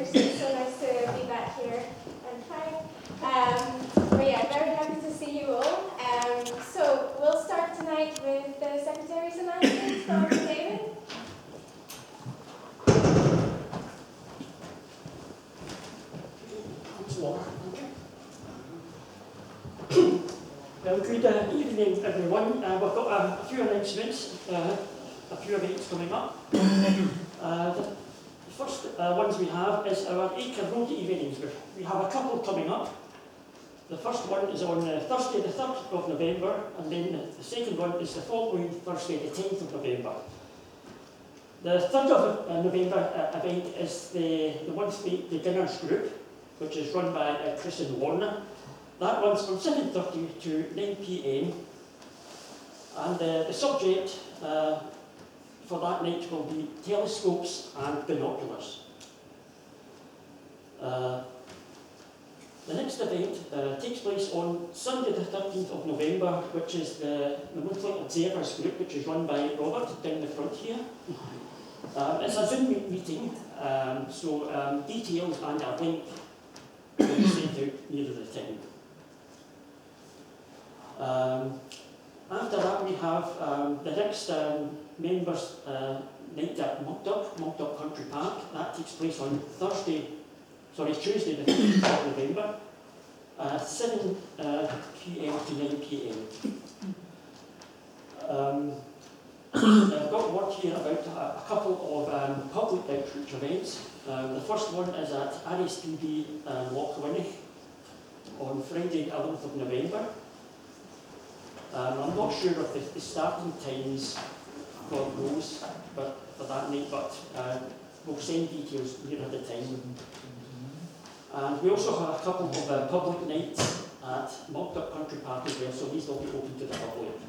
speakers. It's so nice to be back here and hi. But yeah, very happy to see you all. So we'll start tonight with the Secretary's announcement from David. Well, good evening, everyone. We've got a few announcements, a few events coming up. The first ones we have is our Acre Road evenings. We have a couple coming up. The first one is on Thursday the 3rd of November, and then the second one is the following Thursday the 10th of November. The 3rd of November event is the monthly dinners group, which is run by Chris and Warner. That runs from 7:30 to 9 p.m. and the subject for that night will be telescopes and binoculars. The next event takes place on Sunday the 13th of November, which is the monthly Observers group, which is run by Robert down the front here. It's a Zoom meeting, so details and a link will be sent out near the time. After that, we have the next members' night at Mocked Up Country Park. That takes place on Tuesday the 15th of November, 7 p.m. to 9 p.m. I've got word here about a couple of public outreach events. The first one is at ASG'S Lochwinnoch on Friday 11th of November. I'm not sure of the starting times for those for that night, but we'll send details nearer the time. And we also have a couple of public nights at Mocked Up Country Park as well, so these will be open to the public.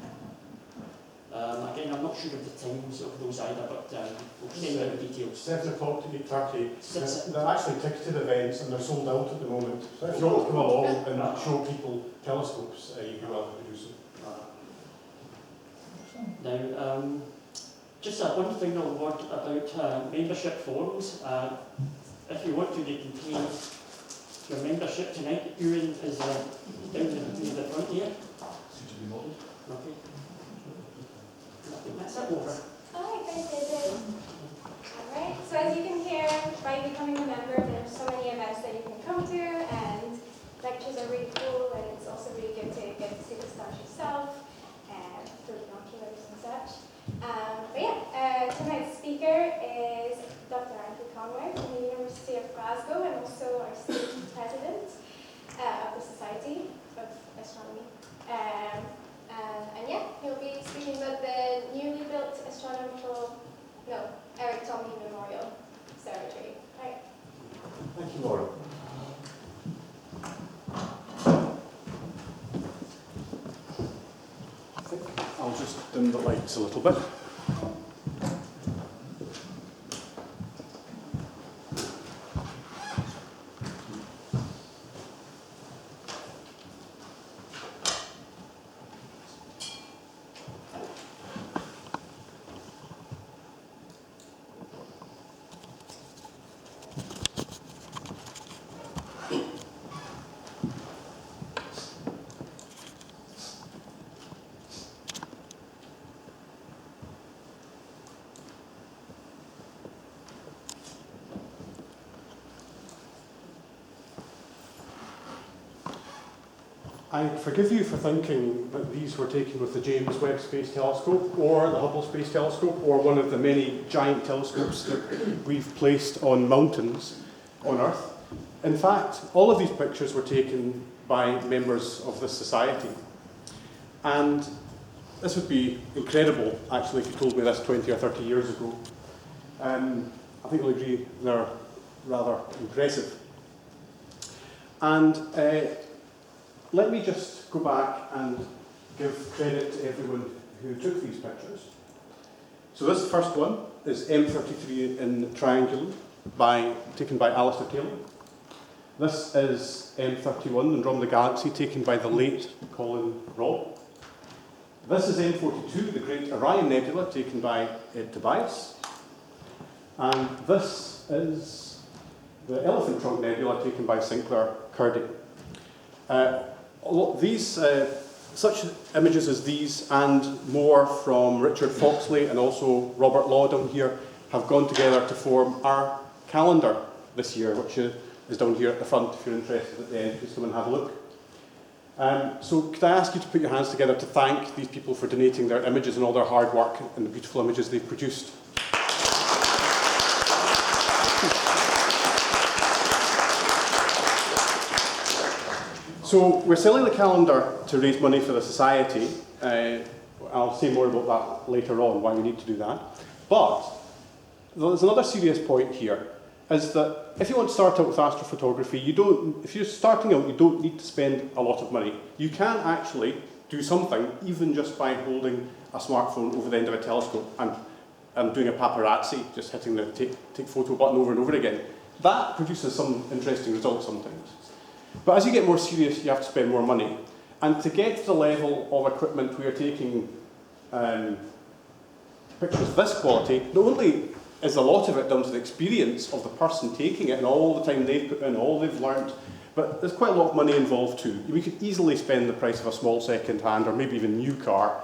Again, I'm not sure of the times of those either, but we'll send out the details. 7 o'clock to 8:30. They're actually ticketed events and they're sold out at the moment. So if you want to come along and show people telescopes, you're welcome to do so. Now, just one final word about membership forms. If you want to, you can pay your membership tonight. Ewan is down near the front here. Okay. That's it, over. Alright, thanks David. Alright, so as you can hear, by becoming a member, there's so many events that you can come to, and lectures are really cool, and it's also really good to get to see the stars yourself, through binoculars and such. But yeah, tonight's speaker is Dr. Conway from the University of Glasgow, and also our state president of the Society of Astronomy. And yeah, he'll be speaking about the newly built Tomney Memorial Observatory. Right. Thank you, Laura. I think I'll just dim the lights a little bit. I forgive you for thinking that these were taken with the James Webb Space Telescope or the Hubble Space Telescope or one of the many giant telescopes that we've placed on mountains on Earth. In fact, all of these pictures were taken by members of this society. And this would be incredible, actually, if you told me this 20 or 30 years ago. I think you'll agree they're rather impressive. And let me just go back and give credit to everyone who took these pictures. So this first one is M33 in Triangulum, taken by Alistair Taylor. This is M31 Andromeda Galaxy, taken by the late Colin Robb. This is M42, the Great Orion Nebula, taken by Ed Tobias. And this is the Elephant Trunk Nebula taken by Sinclair Curdy. Such images as these and more from Richard Foxley and also Robert Law down here have gone together to form our calendar this year, which is down here at the front if you're interested at the end. Please come and have a look. So could I ask you to put your hands together to thank these people for donating their images and all their hard work and the beautiful images they've produced. So we're selling the calendar to raise money for the society. I'll say more about that later on, why we need to do that. But there's another serious point here, is that if you want to start out with astrophotography, if you're starting out, you don't need to spend a lot of money. You can actually do something, even just by holding a smartphone over the end of a telescope and doing a paparazzi, just hitting the take photo button over and over again. That produces some interesting results sometimes. But as you get more serious, you have to spend more money. And to get to the level of equipment we are taking pictures of this quality, not only is a lot of it down to the experience of the person taking it and all the time they've put in, all they've learnt, but there's quite a lot of money involved too. We could easily spend the price of a small second-hand or maybe even new car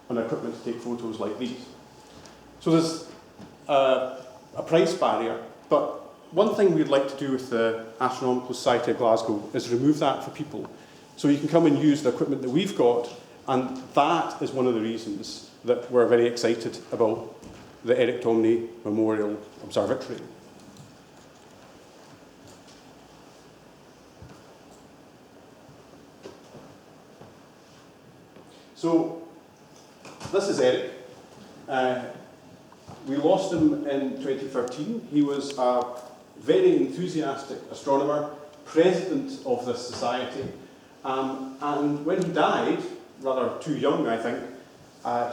on equipment to take photos like these. So there's a price barrier, but one thing we'd like to do with the Astronomical Society of Glasgow is remove that for people. So you can come and use the equipment that we've got, and that is one of the reasons that we're very excited about the Eric Tomney Memorial Observatory. So this is Eric. We lost him in 2013. He was a very enthusiastic astronomer, president of this society, and when he died, rather too young I think,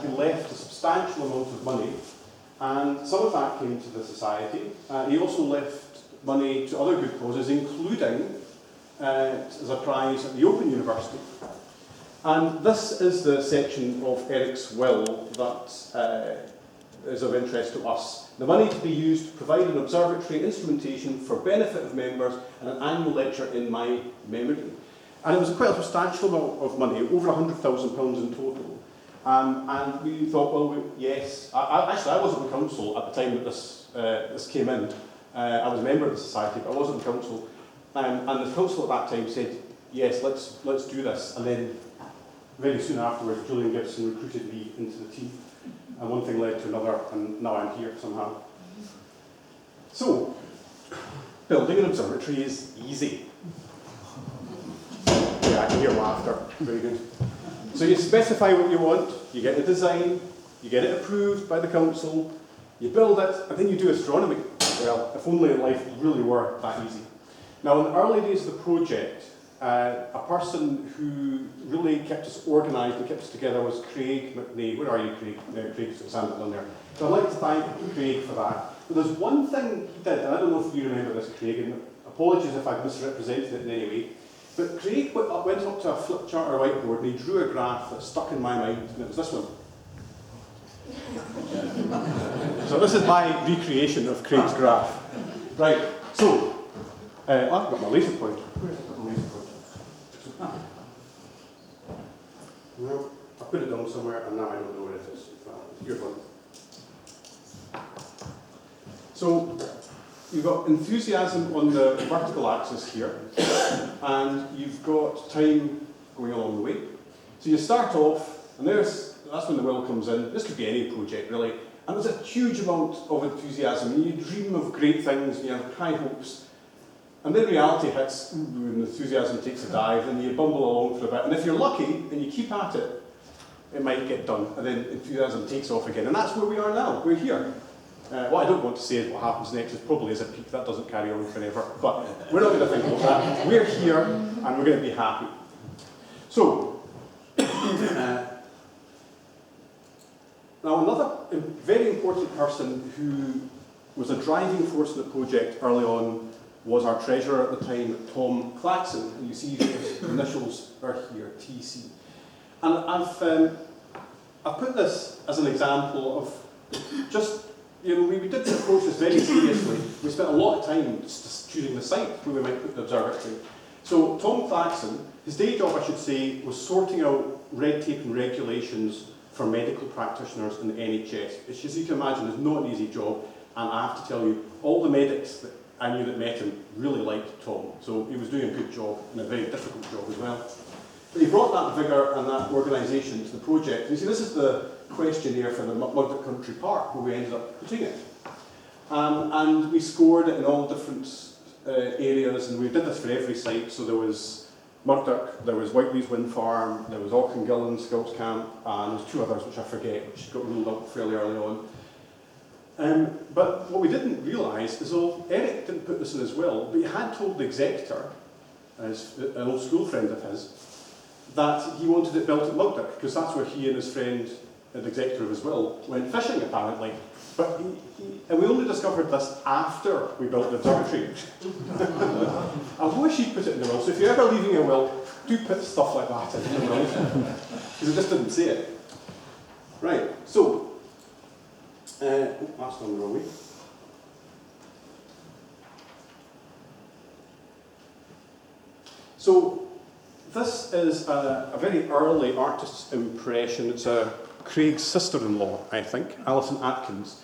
he left a substantial amount of money, and some of that came to the society. He also left money to other good causes, including as a prize at the Open University. And this is the section of Eric's will that is of interest to us. The money to be used to provide an observatory instrumentation for benefit of members and an annual lecture in my memory. And it was quite a substantial amount of money, over £100,000 in total. And we thought, well, yes. Actually, I wasn't the council at the time that this came in. I was a member of the society, but I wasn't the council. And the council at that time said, yes, let's do this. And then very soon afterwards, Julian Gibson recruited me into the team. And one thing led to another, and now I'm here somehow. So, building an observatory is easy. Yeah, I can hear laughter. Very good. So you specify what you want, you get the design, you get it approved by the council, you build it, and then you do astronomy. Well, if only life really were that easy. Now, in the early days of the project, a person who really kept us organised and kept us together was Craig McNay. Where are you, Craig? Craig's standing down there. So I'd like to thank Craig for that. But there's one thing he did, and I don't know if you remember this, Craig, and apologies if I've misrepresented it in any way, but Craig went up to a flip chart or whiteboard and he drew a graph that stuck in my mind, and it was this one. So this is my recreation of Craig's graph. Right, so, I've got my laser pointer. Where's the laser pointer? No, I put it down somewhere and now I don't know where it is. Here's one. So you've got enthusiasm on the vertical axis here, and you've got time going along the way. So you start off, and that's when the will comes in. This could be any project really, and there's a huge amount of enthusiasm. And you dream of great things, and you have high hopes. And then reality hits, and enthusiasm takes a dive, and you bumble along for a bit. And if you're lucky, and you keep at it, it might get done, and then enthusiasm takes off again. And that's where we are now. We're here. What I don't want to say is what happens next is probably is a peak. That doesn't carry on forever. But we're not going to think about that. We're here, and we're going to be happy. So, now another very important person who was a driving force in the project early on was our treasurer at the time, Tom Claxon, and you see his initials are here, TC. And I've put this as an example of just, we didn't approach this very seriously. We spent a lot of time choosing the site where we might put the observatory. So Tom Claxon, his day job, I should say, was sorting out red tape and regulations for medical practitioners in the NHS, which, as you can imagine, is not an easy job. And I have to tell you, all the medics that I knew that met him really liked Tom. So he was doing a good job and a very difficult job as well. But he brought that vigour and that organisation to the project. And you see, this is the questionnaire for the Murdoch Country Park, where we ended up putting it. And we scored it in all different areas, and we did this for every site. So there was Murdoch, there was Whiteley's Wind Farm, there was Auchengillan Scouts Camp, and there's two others which I forget, which got ruled out fairly early on. But what we didn't realise is, Eric didn't put this in as well, but he had told the executor, as an old school friend of his, that he wanted it built at Murdoch, because that's where he and his friend, the executor of his will, went fishing apparently. But and we only discovered this after we built the observatory. I wish he'd put it in the will. So if you're ever leaving a will, do put stuff like that in the will, because it just didn't say it. Right, so, that's gone the wrong way. So, this is a very early artist's impression. It's Craig's sister-in-law, I think, Alison Atkins.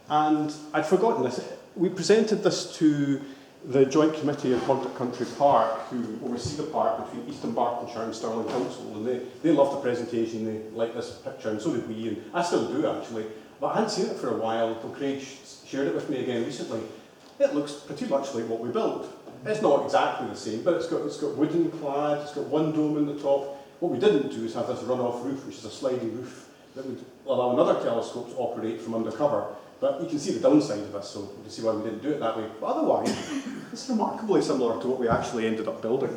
And I'd forgotten this. We presented this to the Joint Committee of Murdoch Country Park, who oversee the park between East Bartonshire and Stirling Council. And they loved the presentation, they liked this picture, and so did we. And I still do, actually. But I hadn't seen it for a while until Craig shared it with me again recently. It looks pretty much like what we built. It's not exactly the same, but it's got wooden clad, it's got one dome in the top. What we didn't do is have this run-off roof, which is a sliding roof that would allow another telescope to operate from undercover. But you can see the downside of this, so you can see why we didn't do it that way. But otherwise, it's remarkably similar to what we actually ended up building,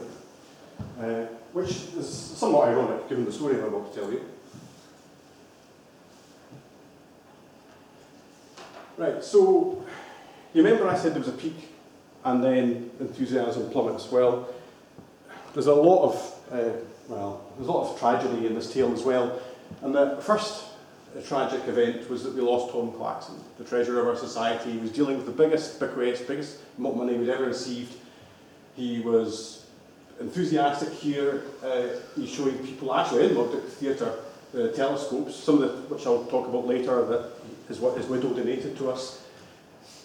which is somewhat ironic given the story I'm about to tell you. Right, so you remember I said there was a peak and then enthusiasm plummets. Well, there's a lot of tragedy in this tale as well. And the first tragic event was that we lost Tom Claxon, the treasurer of our society. He was dealing with the biggest bequest, biggest money we'd ever received. He was enthusiastic here. He's showing people, actually in Murdoch Theatre, telescopes, some of which I'll talk about later, that is what his widow donated to us.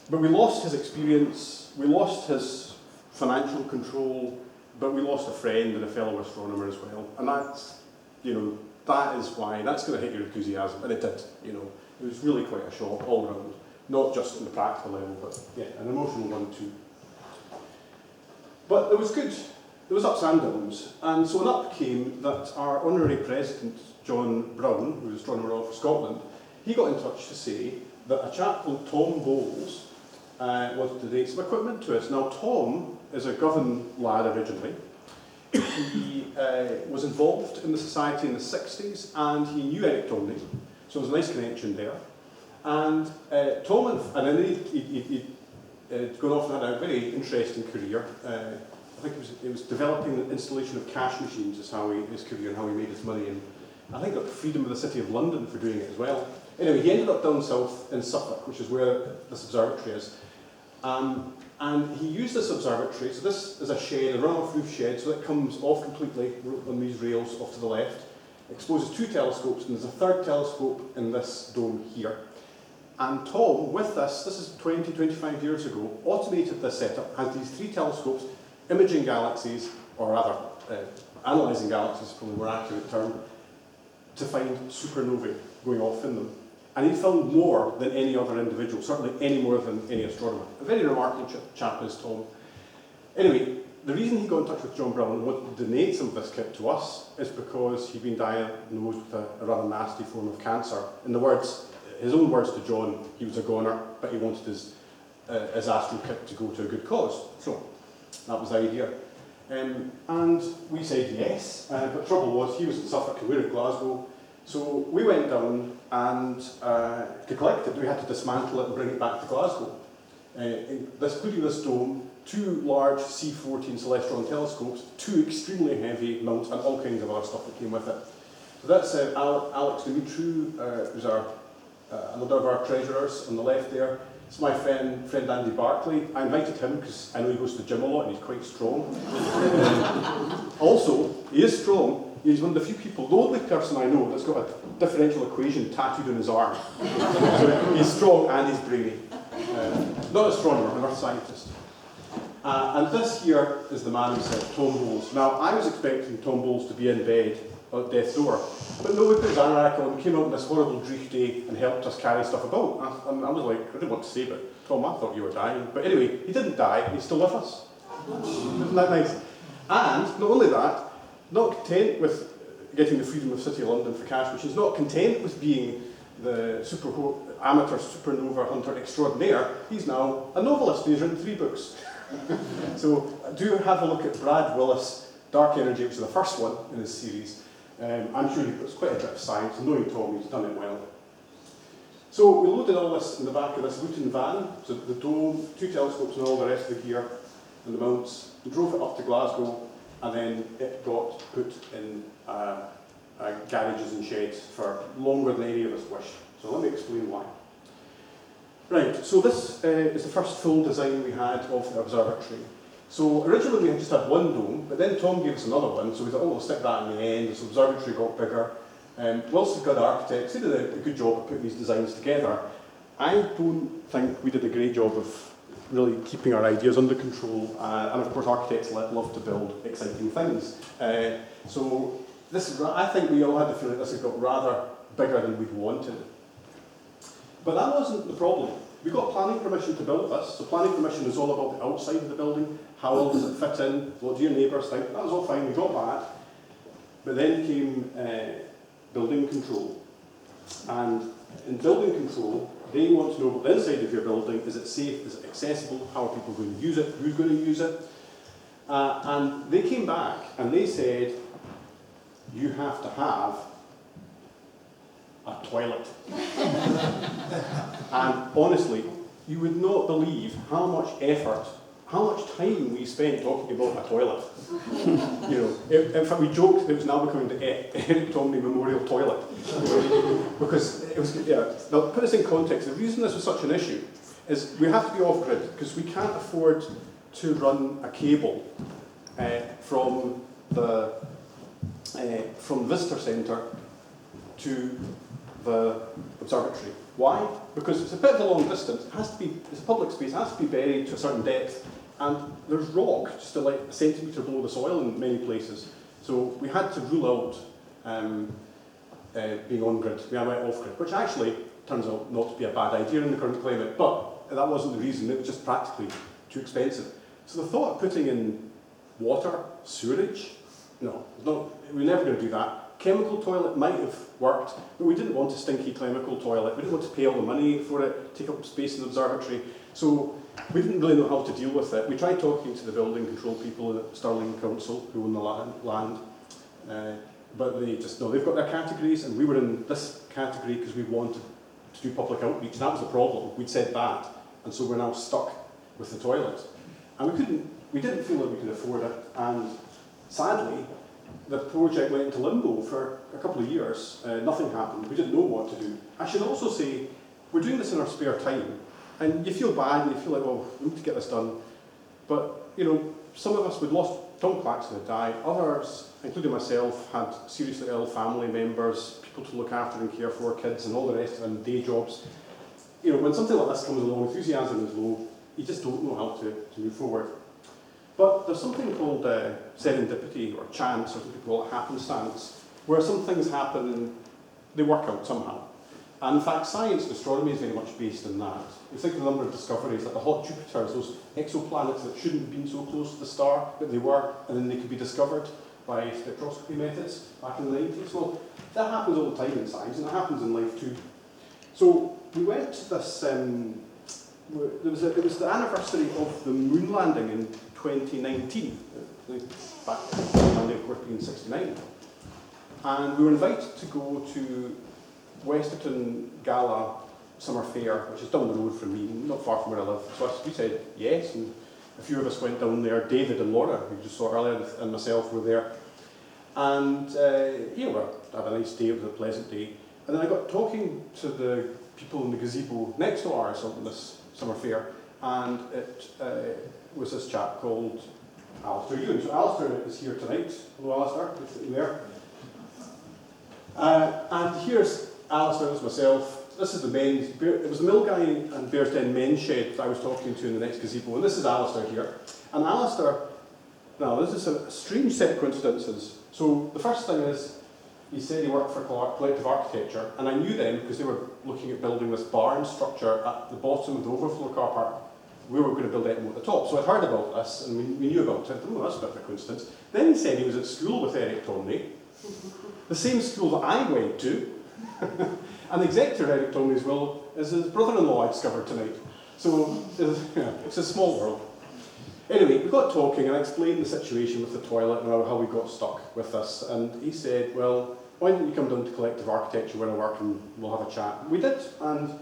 But we lost his experience, we lost his financial control, but we lost a friend and a fellow astronomer as well. And that's, that is why, that's going to hit your enthusiasm, and it did, It was really quite a shock all around, not just on the practical level, but yeah, an emotional one too. But there was ups and downs, and so an up came that our honorary president, John Brown, who's Astronomer Royal for Scotland, he got in touch to say that a chap called Tom Bowles wanted to donate some equipment to us. Now Tom is a Govan lad originally. He was involved in the society in the 60s, and he knew Eric Tomney, so there was a nice connection there. And Tom, and then he'd gone off and had a very interesting career. I think it was developing the installation of cash machines is his career and how he made his money, and I think got the freedom of the City of London for doing it as well. Anyway, he ended up down south in Suffolk, which is where this observatory is. And he used this observatory, so this is a shed, a runoff roof shed, so it comes off completely on these rails off to the left, exposes two telescopes, and there's a third telescope in this dome here. And Tom, with this is 20, 25 years ago, automated this setup, has these three telescopes, imaging galaxies, or rather, analysing galaxies is probably a more accurate term, to find supernovae going off in them. And he filmed more than any other individual, certainly any more than any astronomer. A very remarkable chap is Tom. Anyway, the reason he got in touch with John Brown and wanted to donate some of this kit to us is because he'd been diagnosed with a rather nasty form of cancer. In his own words to John, he was a goner, but he wanted his astro kit to go to a good cause. So that was the idea. And we said yes, but the trouble was he was in Suffolk and we were in Glasgow. So we went down and to collect it, we had to dismantle it and bring it back to Glasgow. Including this dome, two large C14 Celestron telescopes, two extremely heavy mounts, and all kinds of other stuff that came with it. So that's Alex Dimitru, who's another of our treasurers on the left there. It's my friend Andy Barclay. I invited him because I know he goes to the gym a lot and he's quite strong. Also, he is strong. He's one of the few people, the only person I know that's got a differential equation tattooed on his arm. So he's strong and he's brainy. Not an astronomer, an earth scientist. And this here is the man who said Tom Bowles. Now, I was expecting Tom Bowles to be in bed at death's door, but no, he put his anorak on, came out on this horrible dreich day and helped us carry stuff about. And I was like, I didn't want to say, but Tom, I thought you were dying. But anyway, he didn't die, he's still with us. Isn't that nice? And not only that, not content with getting the freedom of City of London for cash machines, not content with being the amateur supernova hunter extraordinaire, he's now a novelist and he's written 3 books. So do have a look at Brad Willis' Dark Energy, which is the first one in his series. I'm sure he puts quite a bit of science, and knowing Tom, he's done it well. So we loaded all this in the back of this Luton van, so the dome, 2 telescopes and all the rest of the gear and the mounts. We drove it up to Glasgow, and then it got put in garages and sheds for longer than any of us wished. So let me explain why. Right, so this is the first full design we had of the observatory. So originally we just had one dome, but then Tom gave us another one, so we thought, oh, we'll stick that in the end. So the observatory got bigger. Whilst we've got architects, they did a good job of putting these designs together. I don't think we did a great job of really keeping our ideas under control, and of course architects love to build exciting things. So this, I think we all had the feeling this had got rather bigger than we'd wanted. But that wasn't the problem. We got planning permission to build this. So planning permission is all about the outside of the building. How well does it fit in? What do your neighbours think? That was all fine, we got that. But then came building control. And in building control, they want to know what the inside of your building, is it safe, is it accessible, how are people going to use it, who's going to use it? And they came back and they said, you have to have a toilet. And honestly, you would not believe how much effort, how much time we spent talking about a toilet. You know, in fact, we joked that it was now becoming the Eric Tomney Memorial Toilet. Because it was, yeah, now put this in context, the reason this was such an issue is we have to be off-grid because we can't afford to run a cable from the visitor centre to the observatory. Why? Because it's a bit of a long distance, it has to be, it's a public space, it has to be buried to a certain depth, and there's rock just like a centimetre below the soil in many places. So we had to rule out being on-grid, we went off-grid, which actually turns out not to be a bad idea in the current climate, but that wasn't the reason, it was just practically too expensive. So the thought of putting in water, sewerage, no, we're never going to do that. Chemical toilet might have worked, but we didn't want a stinky chemical toilet. We didn't want to pay all the money for it, take up space in the observatory. So we didn't really know how to deal with it. We tried talking to the building control people at Stirling Council who own the land, but they just, no, they've got their categories, and we were in this category because we wanted to do public outreach. That was the problem. We'd said that, and so we're now stuck with the toilet. And we didn't feel that we could afford it, and sadly, the project went into limbo for a couple of years. Nothing happened. We didn't know what to do. I should also say, we're doing this in our spare time, and you feel bad and you feel like, oh, we need to get this done. But, you know, some of us, we'd lost, Tom Claxton had died. Others, including myself, had seriously ill family members, people to look after and care for, kids and all the rest of them, day jobs. You know, when something like this comes along, enthusiasm is low, you just don't know how to move forward. But there's something called serendipity or chance, or some people call it happenstance, where some things happen and they work out somehow. And in fact, science and astronomy is very much based on that. You think of the number of discoveries, like the hot Jupiters, those exoplanets that shouldn't have been so close to the star, but they were, and then they could be discovered by spectroscopy methods back in the 90s. Well, that happens all the time in science, and it happens in life too. So we went to this, it was the anniversary of the moon landing in 2019, back landing of course being 69. And we were invited to go to Westerton Gala Summer Fair, which is down the road from me, not far from where I live. So we said yes, and a few of us went down there. David and Laura, who you just saw earlier, and myself were there. And we had a nice day, it was a pleasant day. And then I got talking to the people in the gazebo next to ours on this summer fair, and it was this chap called Alistair Ewan. So Alistair is here tonight. Hello, Alistair. Good sitting there. And here's Alistair, there's myself. This is the men's, it was the Mill Guy and Bearsden men's shed that I was talking to in the next gazebo, and this is Alistair here. And Alistair, now this is a strange set of coincidences. So the first thing is, he said he worked for Collective Architecture, and I knew them because they were looking at building this barn structure at the bottom of the overflow car park. We were going to build ETMO at the top. So I'd heard about this, and we knew about it. Oh, that's a bit of a coincidence. Then he said he was at school with Eric Tomney, the same school that I went to. And the executive Eric Tomney as well is his brother-in-law, I discovered tonight. So it's a small world. Anyway, we got talking and I explained the situation with the toilet and how we got stuck with this. And he said, well, why don't you come down to Collective Architecture where I work and we'll have a chat. We did, and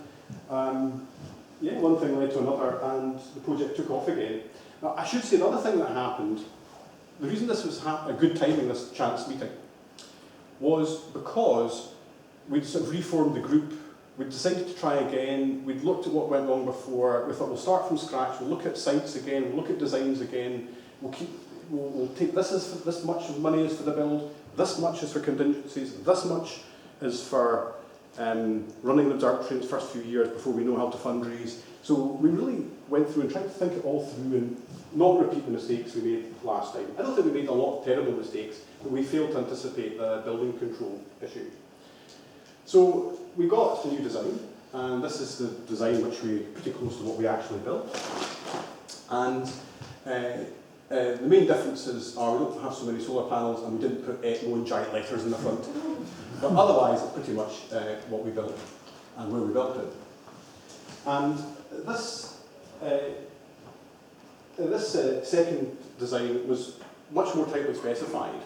yeah, one thing led to another, and the project took off again. Now, I should say the other thing that happened, the reason this was a good timing, this chance meeting, was because we'd sort of reformed the group. We'd decided to try again. We'd looked at what went wrong before. We thought we'll start from scratch. We'll look at sites again. We'll look at designs again. We'll take this much money is for the build. This much is for contingencies. This much is for running the observatory in its first few years before we know how to fundraise. So we really went through and tried to think it all through and not repeat the mistakes we made last time. I don't think we made a lot of terrible mistakes, but we failed to anticipate the building control issue. So we got a new design, and this is the design which we pretty close to what we actually built. And the main differences are we don't have so many solar panels, and we didn't put ETMO in giant letters in the front. But otherwise, it's pretty much what we built and where we built it. And this second design was much more tightly specified.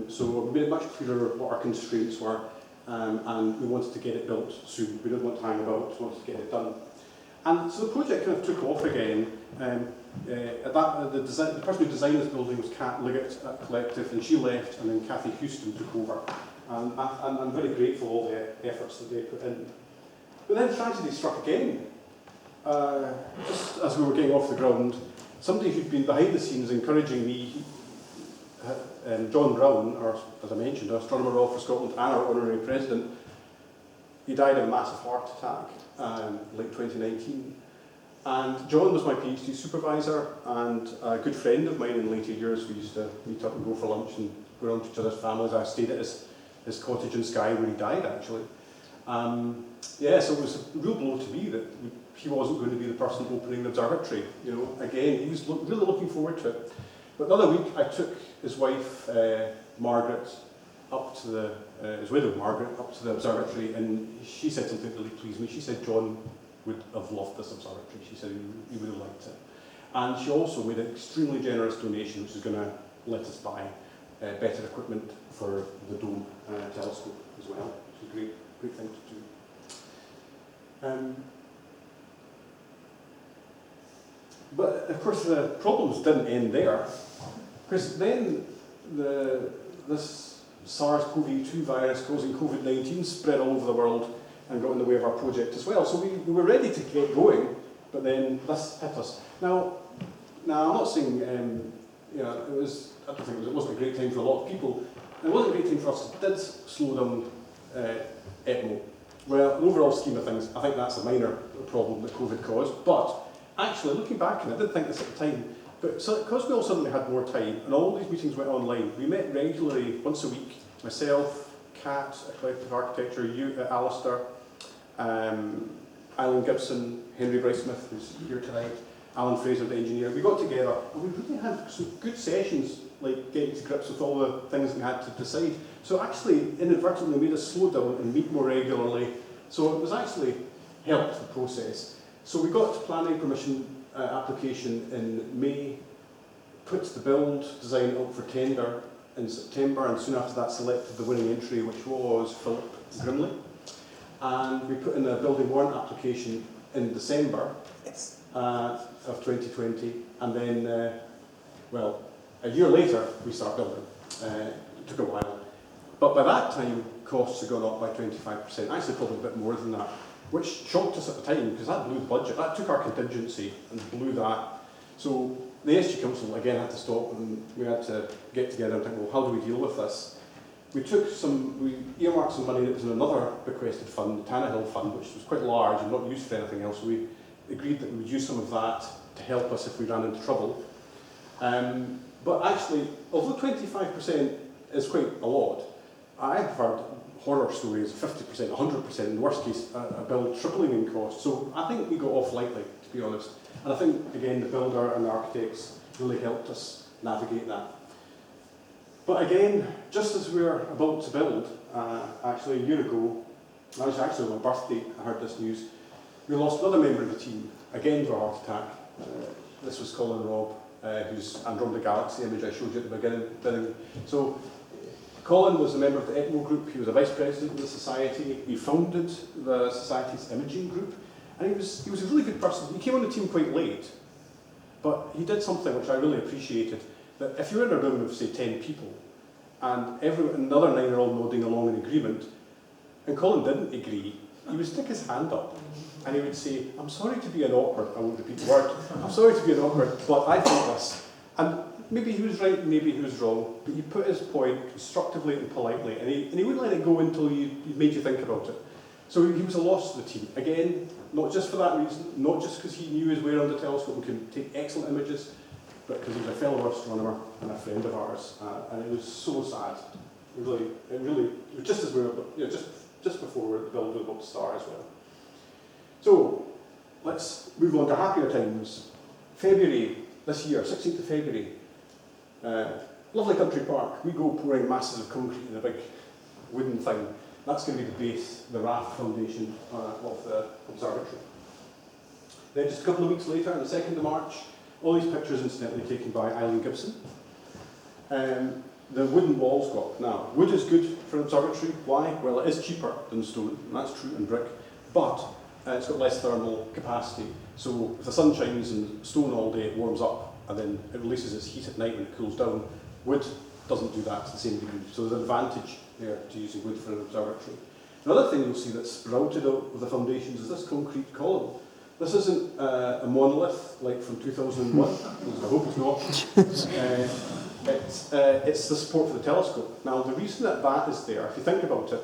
So we made it much clearer what our constraints were. And we wanted to get it built soon. We didn't want to hang about, we wanted to get it done. And so the project kind of took off again. The person who designed this building was Kat Liggett at Collective, and she left, and then Cathy Houston took over. And I'm very grateful for all the efforts that they put in. But then tragedy struck again. Just as we were getting off the ground, somebody who'd been behind the scenes encouraging me, John Brown, or as I mentioned, Astronomer Royal for Scotland and our honorary president, he died of a massive heart attack late 2019. And John was my PhD supervisor and a good friend of mine in later years. We used to meet up and go for lunch and go around to each other's families. I stayed at his cottage in Skye where he died, actually. Yeah, so it was a real blow to me that he wasn't going to be the person opening the observatory. You know, again, he was really looking forward to it. But the other week, I took his wife, Margaret, up to his widow, Margaret, up to the observatory, and she said something that really pleased me. She said John would have loved this observatory. She said he would have liked it. And she also made an extremely generous donation, which is going to let us buy better equipment for the dome telescope as well. It's a great thing to do. But of course the problems didn't end there, because then this SARS-CoV-2 virus causing COVID-19 spread all over the world and got in the way of our project as well. So we were ready to get going, but then this hit us. Now I'm not saying you know, I don't think it wasn't a great time for a lot of people. It wasn't a great time for us. It did slow down ETMO. Well, in the overall scheme of things, I think that's a minor problem that COVID caused. But actually, looking back, and I did think this at the time, but so, because we all suddenly had more time, and all these meetings went online, we met regularly, once a week, myself, Kat at Collective Architecture, you, Alistair, Alan Gibson, Henry Bryce-Smith, who's here tonight, Alan Fraser, the engineer. We got together, and we really had some good sessions, like getting to grips with all the things we had to decide. So actually, inadvertently, made us slow down and meet more regularly. So it was actually helped the process. So we got planning permission application in May, put the build design up for tender in September, and soon after that selected the winning entry, which was Philip Grimley. And we put in a building warrant application in December of 2020, and then, well, a year later we start building. It took a while. But by that time, costs had gone up by 25%, actually probably a bit more than that. which shocked us at the time because that blew the budget. That took our contingency and blew that. So the SG Council again had to stop, and we had to get together and think, well, how do we deal with this? We earmarked some money that was in another bequested fund, the Tannehill Fund, which was quite large and not used for anything else. So we agreed that we would use some of that to help us if we ran into trouble. But actually, although 25% is quite a lot, I have heard horror stories, 50%, 100%, in the worst case, a bill tripling in cost. So I think we got off lightly, to be honest. And I think, again, the builder and the architects really helped us navigate that. But again, just as we were about to build, actually a year ago, that was actually on my birthday, I heard this news, we lost another member of the team, again to a heart attack. This was Colin Robb, who's Andromeda Galaxy image I showed you at the beginning. So Colin was a member of the ETMO group, he was a vice president of the society, he founded the society's imaging group, and he was a really good person. He came on the team quite late, but he did something which I really appreciated, that if you were in a room of, say, 10 people, and another 9 are all nodding along in agreement, and Colin didn't agree, he would stick his hand up, and he would say, I'm sorry to be an awkward, I won't repeat the word, I'm sorry to be an awkward, but I think this. And maybe he was right, maybe he was wrong, but he put his point constructively and politely, and he wouldn't let it go until he made you think about it. So he was a loss to the team. Again, not just for that reason, not just because he knew his way around the telescope and could take excellent images, but because he was a fellow astronomer and a friend of ours, and it was so sad. It was just as we were, just before the build was about to start as well. So let's move on to happier times. February this year, 16th of February, lovely country park. We go pouring masses of concrete in a big wooden thing. That's going to be the base, the raft foundation of the observatory. Then just a couple of weeks later, on the 2nd of March, all these pictures incidentally taken by Eileen Gibson. The wooden walls go up. Now, wood is good for an observatory. Why? Well, it is cheaper than stone, and that's true, and brick, but it's got less thermal capacity. So if the sun shines in stone all day, it warms up, and then it releases its heat at night when it cools down. Wood doesn't do that to the same degree. So there's an advantage there to using wood for an observatory. Another thing you'll see that's sprouted out of the foundations is this concrete column. This isn't a monolith like from 2001, I hope it's not. It's the support for the telescope. Now the reason that is there, if you think about it,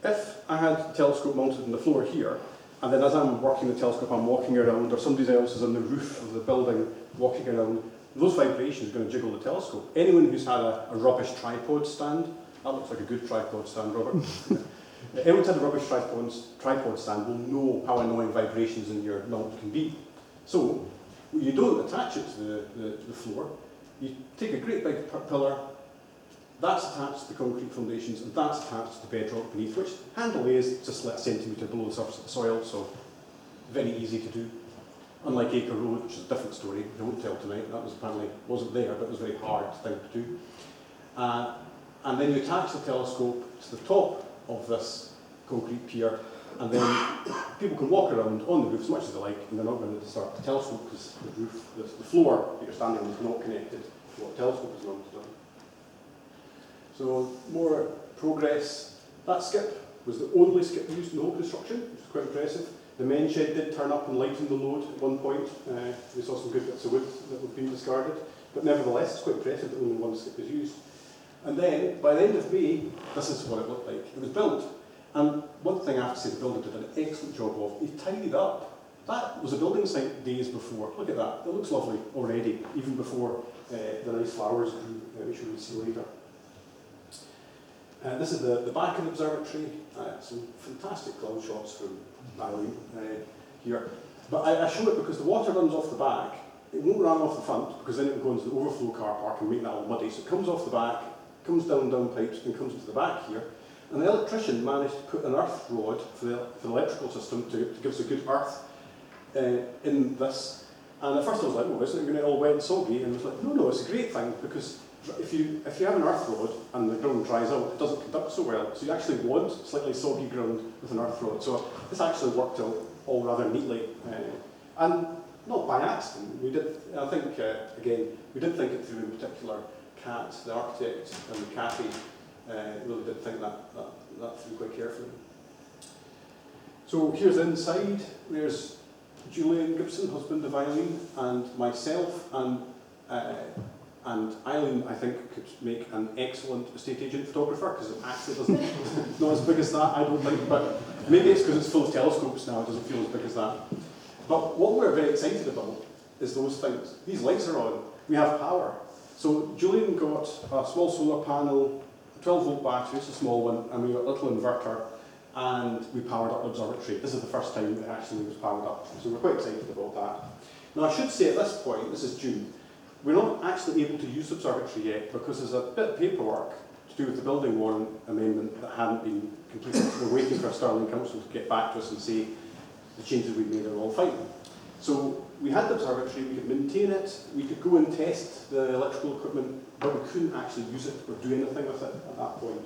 if I had the telescope mounted on the floor here, and then as I'm working the telescope I'm walking around, or somebody else is on the roof of the building walking around, those vibrations are going to jiggle the telescope. Anyone who's had a rubbish tripod stand, that looks like a good tripod stand, Robert. Anyone who's had a rubbish tripod stand will know how annoying vibrations in your mount can be. So, you don't attach it to the floor. You take a great big pillar, that's attached to the concrete foundations, and that's attached to the bedrock beneath, which handily is just like a centimetre below the surface of the soil, so very easy to do. Unlike Acre Road, which is a different story, I won't tell tonight, that was apparently wasn't there, but it was a very hard thing to do. And then you attach the telescope to the top of this concrete pier, and then people can walk around on the roof as much as they like, and they're not going to disturb the telescope because the roof, the floor that you're standing on is not connected to what the telescope is mounted on. So more progress. That skip was the only skip used in the whole construction, which was quite impressive. The main shed did turn up and lighten the load at one point. We saw some good bits of wood that were being discarded, but nevertheless it's quite impressive that only one skip was used. And then, by the end of May, this is what it looked like. It was built. And one thing I have to say the builder did an excellent job of, he tidied up. That was a building site days before. Look at that, it looks lovely already, even before the nice flowers grew, which we will see later. This is the back of the observatory. Some fantastic cloud shots from Eileen here. But I show it because the water runs off the back. It won't run off the front because then it will go into the overflow car park and make that all muddy. So it comes off the back, comes down pipes and comes into the back here. And the electrician managed to put an earth rod for the electrical system to give us a good earth in this. And at first I was like, oh, isn't it going to get all wet and soggy? And I was like, no, it's a great thing because if you have an earth rod and the ground dries out, it doesn't conduct so well. So you actually want slightly soggy ground with an earth rod. So this actually worked out all rather neatly. And not by accident. We did, I think, again, we did think it through in particular. Kat, the architect, and Kathy really did think that through quite carefully. So here's inside. There's Julian Gibson, husband of Eileen, and myself, and Eileen, I think, could make an excellent estate agent photographer, because it actually doesn't, not as big as that, I don't think, but maybe it's because it's full of telescopes now, it doesn't feel as big as that. But what we're very excited about is those things. These lights are on, we have power. So Julian got a small solar panel, a 12-volt battery, it's a small one, and we got a little inverter, and we powered up the observatory. This is the first time it actually was powered up, so we're quite excited about that. Now I should say at this point, this is June, we're not actually able to use the observatory yet because there's a bit of paperwork to do with the building warrant amendment that hadn't been completed. We're waiting for Stirling Council to get back to us and say the changes we made are all fine. So we had the observatory, we could maintain it, we could go and test the electrical equipment, but we couldn't actually use it or do anything with it at that point.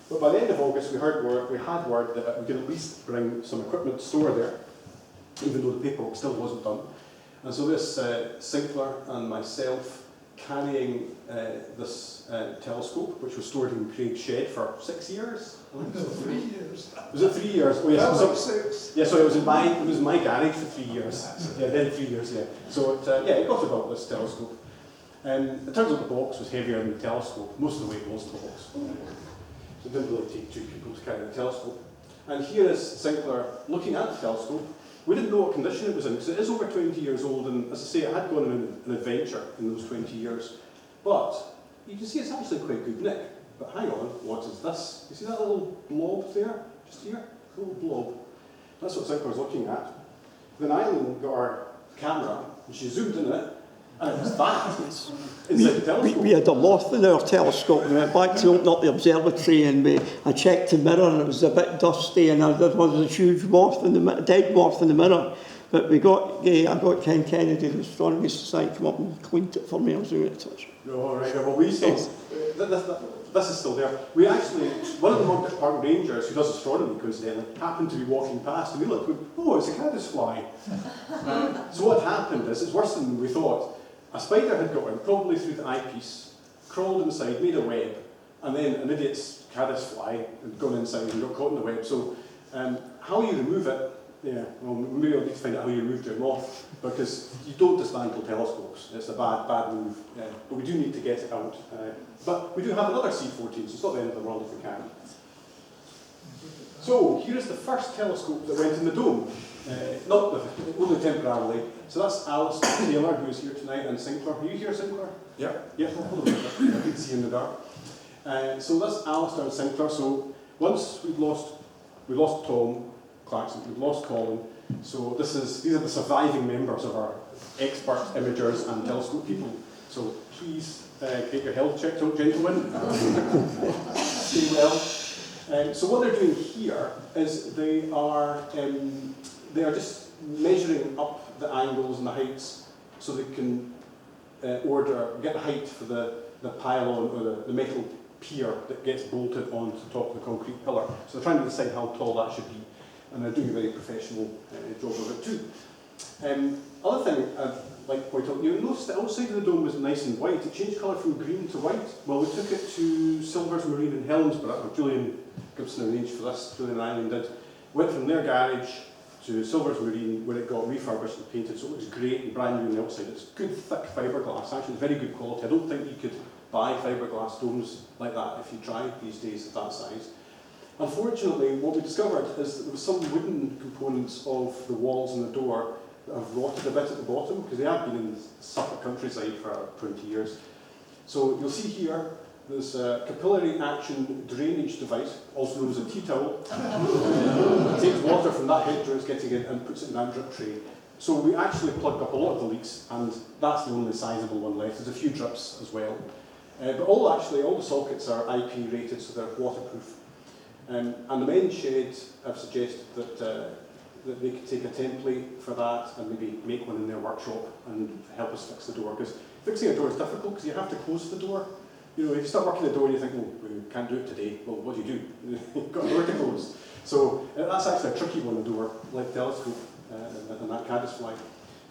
But by the end of August, we had word that we could at least bring some equipment to store there, even though the paperwork still wasn't done. And so this Sinclair and myself carrying this telescope, which was stored in Craig's shed for 6 years. 3 years. Was it 3 years? Oh, yes. That was like 6. Yeah, so it was in my garage for 3 years. Yeah, then 3 years. Yeah. So it got about this telescope. It turns out the box was heavier than the telescope. Most of the weight was the box. So it didn't really take 2 people to carry the telescope. And here is Sinclair looking at the telescope. We didn't know what condition it was in, because it is over 20 years old, and as I say, it had gone on an adventure in those 20 years. But you can see it's actually quite good nick. But hang on, what is this? You see that little blob there? Just here? A little blob. That's what Sinclair's looking at. Then Eileen got our camera, and she zoomed in it, and it was that inside the telescope. We had a moth in our telescope, and we went back to open up the observatory, and I checked the mirror, and it was a bit dusty, and there was a huge moth dead moth in the mirror. But I got Ken Kennedy, the Astronomical Society, to come up and cleaned it for me. I was doing it touch. No, right. Well, we still. This is still there. We actually, one of the Monkton Park Rangers, who does astronomy coincidentally, happened to be walking past, and we looked, oh, it's a caddisfly. So what happened is, it's worse than we thought. A spider had got in, probably through the eyepiece, crawled inside, made a web, and then an idiot's caddisfly had gone inside and got caught in the web. So how you remove it, yeah, well, maybe I'll need to find out how you remove your moth, because you don't dismantle telescopes. It's a bad move. Yeah. But we do need to get it out. But we do have another C14, so it's not the end of the world if we can. So here's the first telescope that went in the dome. Only temporarily. So that's Alice Taylor, who is here tonight, and Sinclair. Are you here, Sinclair? Yeah. Yeah, hold on a minute. I can see in the dark. So that's Alistair and Sinclair. So once we lost Tom Clarkson, we've lost Colin. So these are the surviving members of our expert imagers and telescope people. So please get your health checked out, gentlemen. Stay well. So what they're doing here is they are just measuring up the angles and the heights so they can get the height for the pylon or the metal pier that gets bolted onto the top of the concrete pillar. So they're trying to decide how tall that should be, and they're doing a very professional job of it too. Other thing I'd like to point out, you notice the outside of the dome was nice and white. It changed colour from green to white. Well, we took it to Silver's Marine in Helensburgh, or Julian Gibson arranged for this, Julian and Eileen did. Went from their garage to Silver's Marine, where it got refurbished and painted, so it looks great and brand new on the outside. It's good, thick fiberglass, actually very good quality. I don't think you could buy fiberglass domes like that if you tried these days at that size. Unfortunately, what we discovered is that there was some wooden components of the walls and the door that have rotted a bit at the bottom, because they have been in the Suffolk countryside for 20 years. So you'll see here, there's a capillary action drainage device, also known as a tea towel. It takes water from that head drain it's getting in and puts it in that drip tray. So we actually plugged up a lot of the leaks, and that's the only sizable one left. There's a few drips as well. But all the sockets are IP rated, so they're waterproof. And the men's shed have suggested that they could take a template for that and maybe make one in their workshop and help us fix the door. Because fixing a door is difficult because you have to close the door. You know, if you start working the door and you think, well, we can't do it today, well, what do? You've got a door to close. So that's actually a tricky one, a door, like telescope and that caddisfly.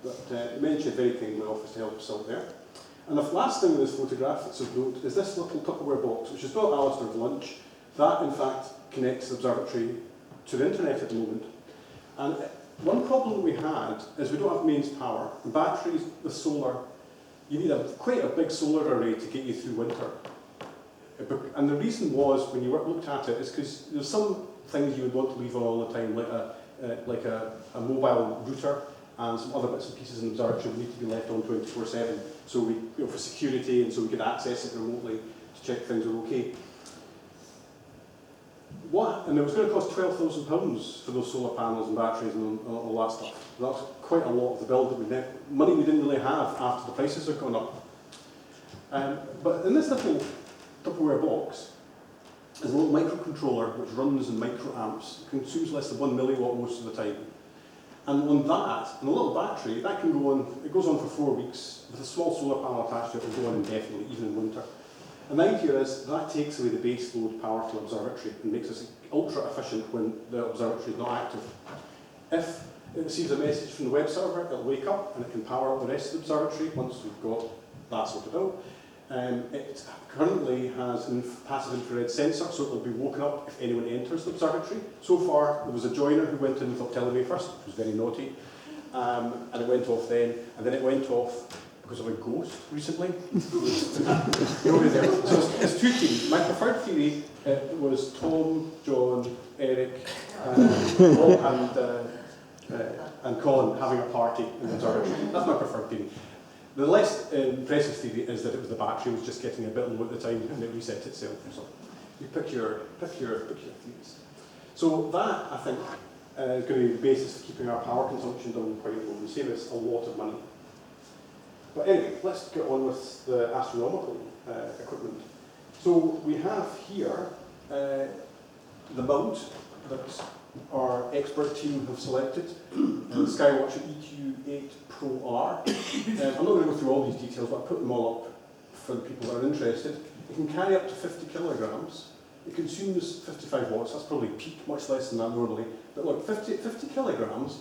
But the men's shed very kindly offers to help us out there. And the last thing in this photograph that's of note is this little Tupperware box, which is not Alistair's lunch. That, in fact, connects the observatory to the internet at the moment. And one problem we had is we don't have mains power. And batteries with solar, you need quite a big solar array to get you through winter. And the reason was, when you looked at it, is because there's some things you would want to leave on all the time, like a mobile router and some other bits and pieces in the observatory would need to be left on 24/7. So we, for security, and so we could access it remotely to check things are okay. And it was going to cost £12,000 for those solar panels and batteries and all that stuff. That's quite a lot of the bill that money we didn't really have after the prices had gone up. But in this little Tupperware box is a little microcontroller which runs in microamps, consumes less than 1 milliwatt most of the time. And on that, and a little battery, that can go on, it goes on for 4 weeks. With a small solar panel attached to it, it will go on indefinitely, even in winter. And the idea is that takes away the base load power to the observatory and makes us ultra efficient when the observatory is not active. If it receives a message from the web server, it'll wake up and it can power up the rest of the observatory once we've got that sorted out. It currently has a passive infrared sensor, so it will be woken up if anyone enters the observatory. So far, there was a joiner who went in without telling me first, which was very naughty, and it went off then, and then it went off because of a ghost recently. Nobody there. So it's two theories. My preferred theory was Tom, John, Eric, and Colin having a party in the observatory. That's my preferred theory. The less impressive theory is that it was the battery was just getting a bit low at the time and it reset itself. So you pick your theories. So that, I think, is going to be the basis for keeping our power consumption down quite low and save us a lot of money. But anyway, let's get on with the astronomical equipment. So we have here the mount that our expert team have selected, the Skywatcher EQ8 Pro R. I'm not going to go through all these details, but I'll put them all up for the people that are interested. It can carry up to 50 kilograms. It consumes 55 watts, that's probably peak, much less than that normally. But look, 50 kilograms,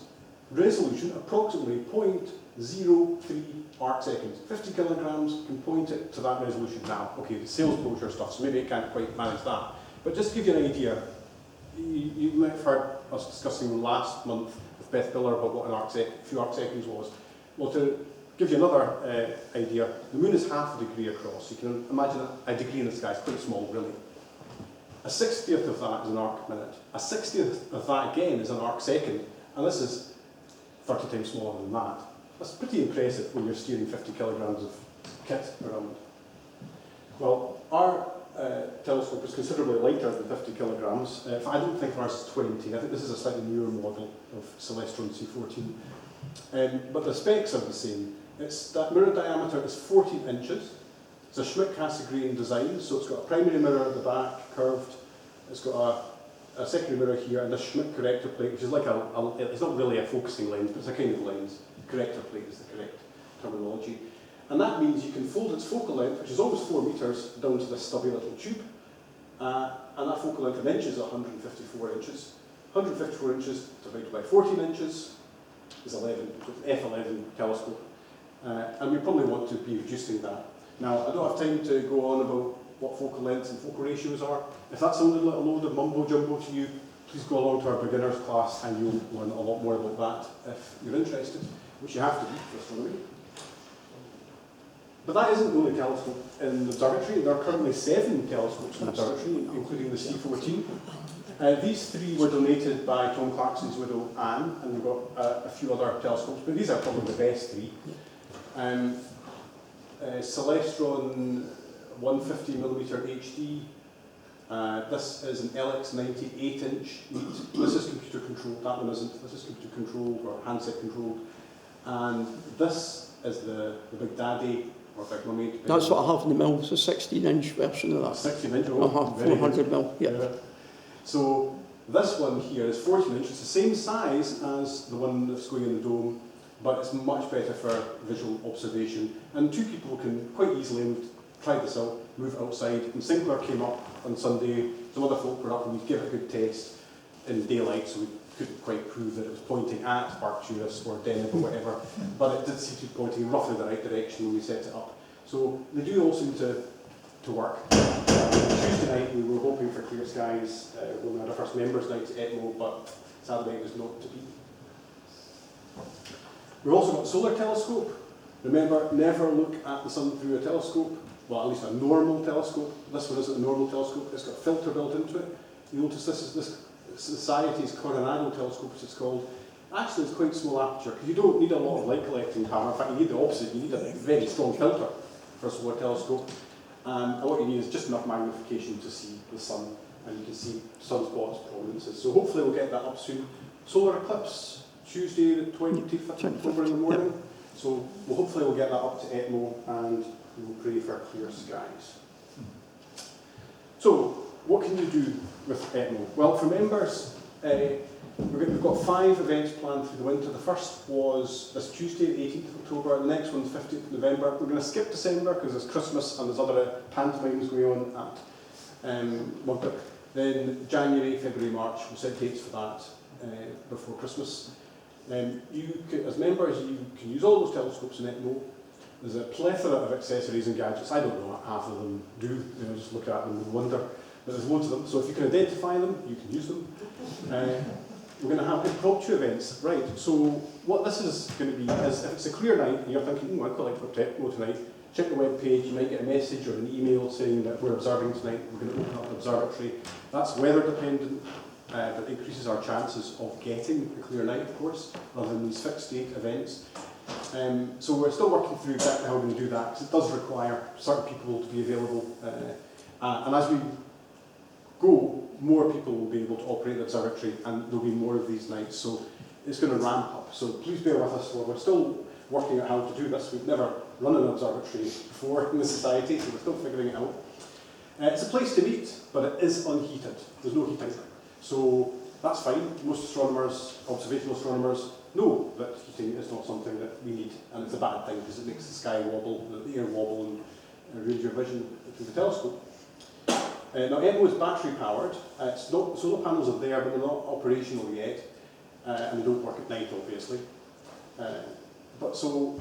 resolution approximately 0.03 arc seconds. 50 kilograms, can point it to that resolution now. Okay, the sales brochure stuff, so maybe it can't quite manage that. But just to give you an idea, you might have heard us discussing last month with Beth Biller about what a few arc seconds was. Well, to give you another idea, the moon is half a degree across. You can imagine a degree in the sky is quite small, really. A 60th of that is an arc minute. A 60th of that again is an arc second. And this is 30 times smaller than that. That's pretty impressive when you're steering 50 kilograms of kit around. Well, our telescope is considerably lighter than 50 kilograms. I don't think ours is 20. I think this is a slightly newer model of Celestron C14. But the specs are the same. That mirror diameter is 14 inches. It's a Schmidt-Cassegrain design, so it's got a primary mirror at the back, curved. It's got a secondary mirror here, and a Schmidt corrector plate, which is like it's not really a focusing lens, but it's a kind of lens. Corrector plate is the correct terminology. And that means you can fold its focal length, which is almost 4 meters, down to this stubby little tube. And that focal length in inches is 154 inches. 154 inches divided by 14 inches is 11, so it's F11 telescope. And we probably want to be reducing that. Now, I don't have time to go on about what focal lengths and focal ratios are. If that sounded like a load of mumbo-jumbo to you, please go along to our beginners class and you'll learn a lot more about that if you're interested, which you have to be for astronomy. But that isn't the only telescope in the observatory. There are currently 7 telescopes in the observatory, including the C14. These 3 were donated by Tom Clarkson's widow, Anne, and we've got a few other telescopes, but these are probably the best 3. Celestron 150mm HD. This is an LX90 8-inch neat. This is computer controlled, that one isn't. This is computer controlled or handset controlled. And this is the Big Daddy, or Big Mummy. That's what I have in the mill, it's a 16-inch version of that. 16-inch, 400mm, yeah. So this one here is 14 inches, it's the same size as the one that's going in the dome, but it's much better for visual observation. And 2 people can quite easily try this out, move outside. And Sinclair came up on Sunday, some other folk were up, and we gave it a good test in daylight, so we couldn't quite prove that it was pointing at Arcturus or Deneb or whatever, but it did seem to be pointing in roughly the right direction when we set it up. So they do all seem to to work. Tuesday night we were hoping for clear skies when we had our first members' night at ETMO, but sadly it was not to be. We've also got a solar telescope. Remember, never look at the sun through a telescope, well, at least a normal telescope. This one isn't a normal telescope, it's got a filter built into it. You notice this Society's Coronado telescope, which it's called. Actually, it's quite small aperture, because you don't need a lot of light collecting power. In fact, you need the opposite, you need a very strong filter for a solar telescope. And what you need is just enough magnification to see the sun, and you can see sunspots, prominences. So hopefully we'll get that up soon. Solar eclipse, Tuesday the 25th of October in the morning. So hopefully we'll get that up to ETMO, and we'll pray for clear skies. So, what can you do with ETMO? Well, for members, we've got 5 events planned through the winter. The first was this Tuesday, the 18th of October. The next one's 15th of November. We're going to skip December because there's Christmas and there's other pantomimes going on at Mugdock. Then January, February, March, we'll set dates for that before Christmas. You can, as members, you can use all those telescopes in ETMO. There's a plethora of accessories and gadgets. I don't know what half of them do. Just look at them and wonder. But there's loads of them. So if you can identify them, you can use them. We're going to have impromptu events. Right, so what this is going to be is, if it's a clear night and you're thinking, I'd quite like to go to ETMO tonight, check the web page. You might get a message or an email saying that we're observing tonight. We're going to open up an observatory. That's weather dependent. But increases our chances of getting a clear night, of course, rather than these fixed date events. So we're still working through exactly how we're going to do that, because it does require certain people to be available. And as we go, more people will be able to operate the observatory, and there'll be more of these nights. So it's going to ramp up. So please bear with us. We're still working out how to do this. We've never run an observatory before in the society, so we're still figuring it out. It's a place to meet, but it is unheated. There's no heating. So that's fine. Most astronomers, observational astronomers, know that heating is not something that we need, and it's a bad thing because it makes the sky wobble, the air wobble, and ruins your vision through the telescope. Now, ETMO is battery powered. It's not, solar panels are there, but they're not operational yet, and they don't work at night, obviously. But so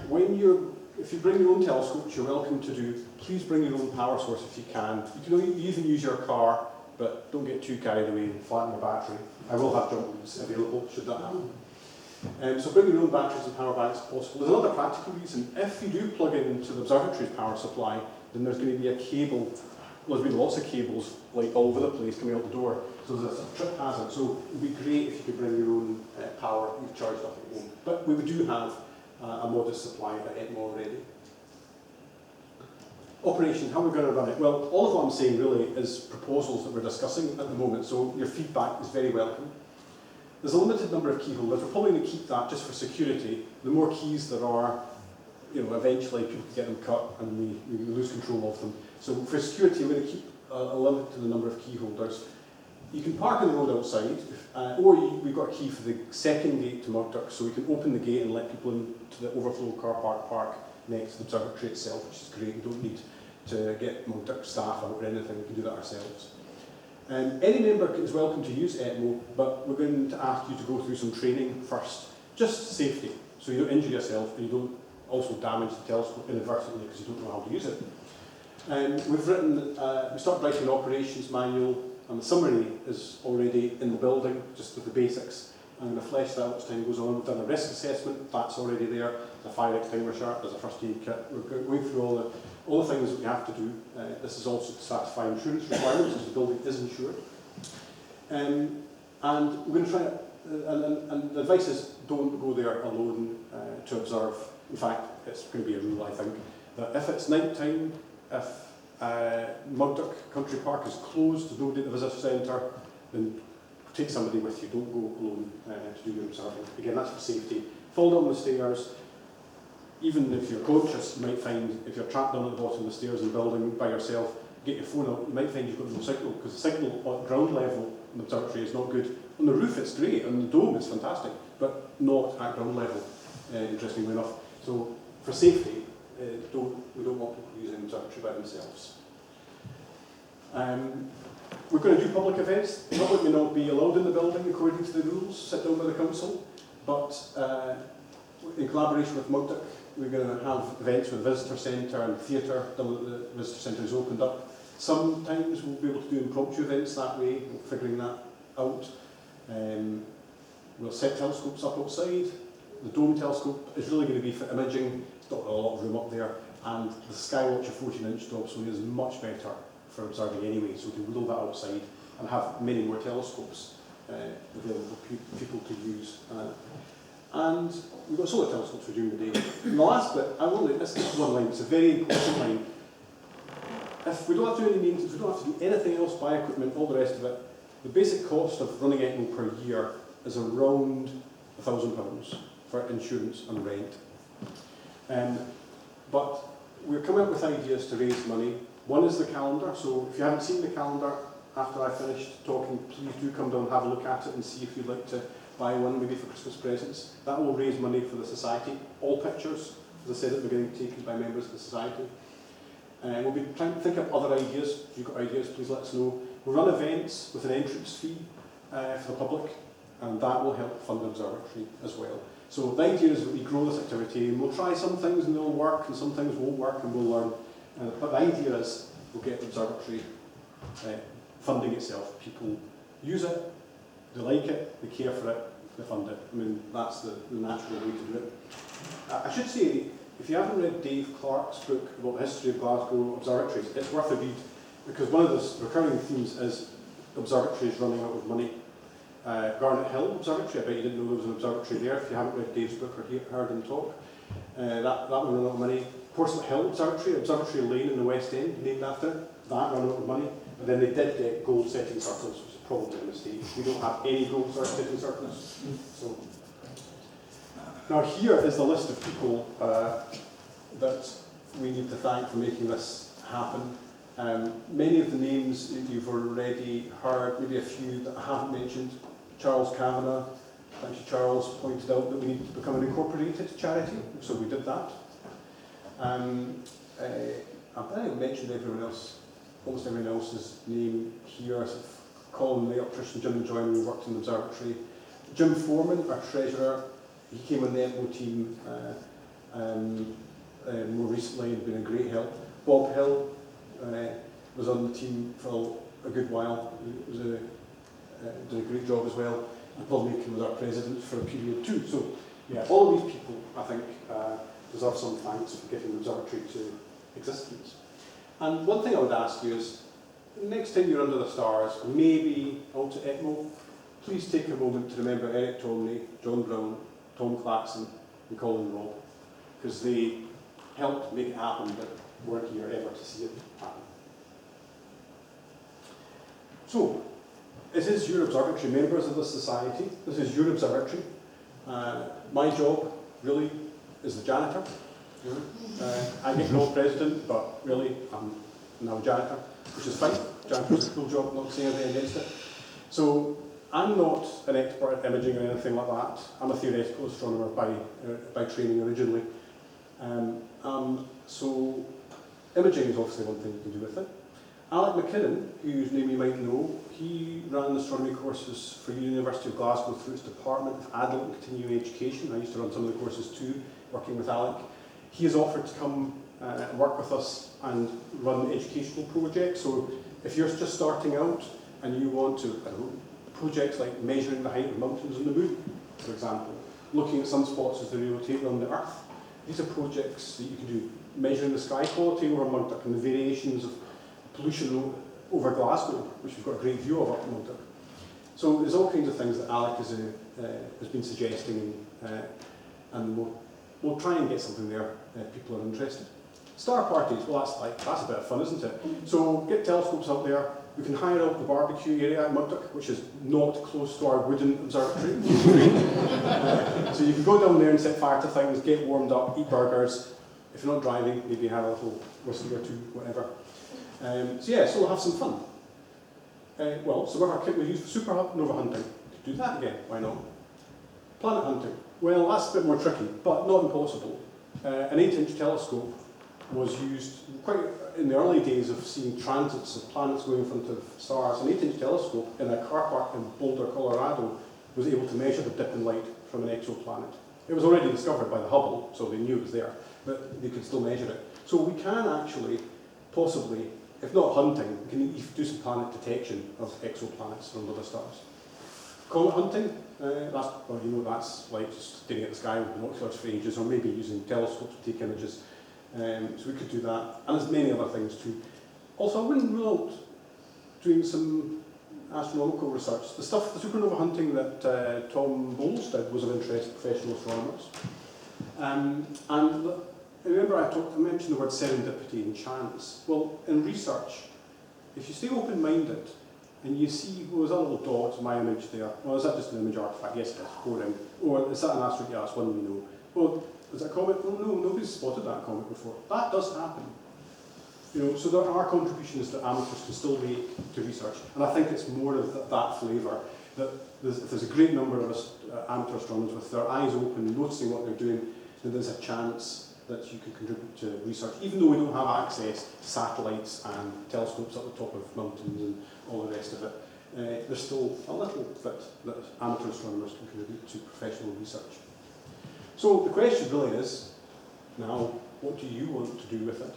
if you bring your own telescopes, you're welcome to do. Please bring your own power source if you can. You can even use your car, but don't get too carried away and flatten your battery. I will have jobs available should that happen. So bring your own batteries and power banks if possible. There's another practical reason. If you do plug into the observatory's power supply, then there's going to be a cable. Well, there's been lots of cables like all over the place coming out the door. So there's a trip hazard. So it would be great if you could bring your own power you've charged up at home. But we do have a modest supply at ETMO already. Operation, how are we going to run it? Well, all of what I'm saying really is proposals that we're discussing at the moment, so your feedback is very welcome. There's a limited number of key holders. We're probably going to keep that just for security. The more keys there are, eventually people can get them cut and we lose control of them. So for security, we're going to keep a limit to the number of key holders. You can park on the road outside, or we've got a key for the second gate to Mugdock, so we can open the gate and let people into the overflow car park next to the observatory itself, which is great. We don't need to get Mugdock staff out or anything, we can do that ourselves. Any member is welcome to use ETMO, but we're going to ask you to go through some training first, just safety, so you don't injure yourself and you don't also damage the telescope inadvertently because you don't know how to use it. We started writing an operations manual, and the summary is already in the building, just with the basics. I'm going to flesh that out as time goes on. We've done a risk assessment, that's already there. There's a fire extinguisher, there's a first aid kit. We're going through all the things that we have to do. This is also to satisfy insurance requirements, because the building is insured. And we're going to try, and the advice is don't go there alone to observe. In fact, it's going to be a rule, I think, that if it's night time, if Mugdock Country Park is closed, there's nobody at the visitor centre, then take somebody with you, don't go alone to do your observing. Again, that's for safety. Fall down the stairs. Even if you're conscious, you might find, if you're trapped down at the bottom of the stairs in the building by yourself, get your phone out, you might find you've got no signal, because the signal at ground level in the observatory is not good. On the roof it's great, and the dome is fantastic, but not at ground level, interestingly enough. So for safety, we don't want people using the observatory by themselves. We're going to do public events. The public may not be allowed in the building according to the rules set down by the council, but in collaboration with Mugdock we're going to have events with the visitor centre and theatre. The visitor centre is opened up. Sometimes we'll be able to do impromptu events that way. We're figuring that out. We'll set telescopes up outside. The dome telescope is really going to be for imaging. It's got a lot of room up there. And the Skywatcher 14-inch obviously is much better for observing anyway, so we can roll that outside and have many more telescopes available for people to use. And we've got solar telescopes for during the day. And the last bit, this is one line, it's a very important line. If we don't have to do any maintenance, we don't have to do anything else, buy equipment, all the rest of it, the basic cost of running ETMO per year is around £1,000 for insurance and rent. But we're coming up with ideas to raise money. One is the calendar, so if you haven't seen the calendar after I finished talking, please do come down and have a look at it and see if you'd like to buy one, maybe for Christmas presents. That will raise money for the society. All pictures, as I said at the beginning, taken by members of the society. We'll be trying to think up other ideas. If you've got ideas, please let us know. We'll run events with an entrance fee for the public, and that will help fund the observatory as well. So the idea is that we grow this activity, and we'll try some things and they'll work, and some things won't work, and we'll learn. But the idea is we'll get the observatory funding itself. People use it, they like it, they care for it, they fund it. I mean, that's the natural way to do it. I should say, if you haven't read Dave Clark's book about the history of Glasgow observatories, it's worth a read, because one of the recurring themes is observatories running out of money. Garnet Hill Observatory, I bet you didn't know there was an observatory there if you haven't read Dave's book or heard him talk. That one ran out of money. Portsmouth Hill Observatory Lane in the West End, named after it, that ran out of money. But then they did get gold setting circles, which is probably a mistake. We don't have any gold setting circles. So. Now here is the list of people that we need to thank for making this happen. Many of the names that you've already heard, maybe a few that I haven't mentioned. Charles Kavanagh, thank you Charles, pointed out that we need to become an incorporated charity, so we did that. I think I mentioned everyone else, almost everyone else's name here. So Colin Layup, Tristan, Jim and Joy, we worked in the observatory. Jim Foreman, our treasurer, he came on the ETMO team more recently and been a great help. Bob Hill was on the team for a good while. He was did a great job as well. And Paul Macon was our president for a period too. So yeah, all of these people, I think, deserve some thanks for getting the observatory to existence. And one thing I would ask you is, next time you're under the stars, maybe out to ETMO, please take a moment to remember Eric Tomney, John Brown, Tom Claxon and Colin Robb, because they helped make it happen but weren't here ever to see it happen. So, this is your observatory, members of the society. This is your observatory. My job, really, is the janitor. I get called president, but really, I'm now janitor, which is fine. Janitor's a cool job, not saying anything against it. So, I'm not an expert at imaging or anything like that. I'm a theoretical astronomer by training originally. So, imaging is obviously one thing you can do with it. Alec McKinnon, whose name you might know, he ran astronomy courses for the University of Glasgow through its Department of Adult and Continuing Education. I used to run some of the courses too, working with Alec. He has offered to come and work with us and run educational projects. So if you're just starting out and you want to, I don't know, projects like measuring the height of mountains on the moon, for example, looking at sunspots as they rotate around the Earth, these are projects that you can do. Measuring the sky quality over Montauk and the variations of pollution over Glasgow, which we've got a great view of up at Montauk. So there's all kinds of things that Alec has been suggesting, and we'll try and get something there if people are interested. Star parties, well that's a bit of fun, isn't it? So get telescopes out there. We can hire out the barbecue area at Montauk, which is not close to our wooden observatory. So you can go down there and set fire to things, get warmed up, eat burgers. If you're not driving, maybe have a little whiskey or two, whatever. So we'll have some fun. Some of our kit we use for supernova hunting. Do that again, why not? Planet hunting. Well, that's a bit more tricky, but not impossible. An 8-inch telescope was used quite in the early days of seeing transits of planets going in front of stars. An 8-inch telescope in a car park in Boulder, Colorado was able to measure the dip in light from an exoplanet. It was already discovered by the Hubble, so they knew it was there, but they could still measure it. So we can actually, possibly, if not hunting, we can do some planet detection of exoplanets around other stars. Comet hunting, that's like just staring at the sky with binoculars for ages, or maybe using telescopes to take images. So we could do that, and there's many other things too. Also, I wouldn't rule out doing some astronomical research. The supernova hunting that Tom Bowles did was of interest to professional astronomers. And remember I mentioned the word serendipity and chance. Well, in research, if you stay open-minded and you see, well, is that a little dot, my image there? Well, is that just an image artifact? Yes, it is. Or is that an asteroid? Yeah, that's one we know. Well, is that a comet? Well, no, nobody's spotted that comet before. That does happen. So there are contributions that amateurs can still make to research, and I think it's more of that flavour, that if there's a great number of us amateur astronomers with their eyes open, noticing what they're doing, then there's a chance that you can contribute to research, even though we don't have access to satellites and telescopes at the top of mountains and all the rest of it. There's still a little bit that amateur astronomers can contribute to professional research. So the question really is, now, what do you want to do with it?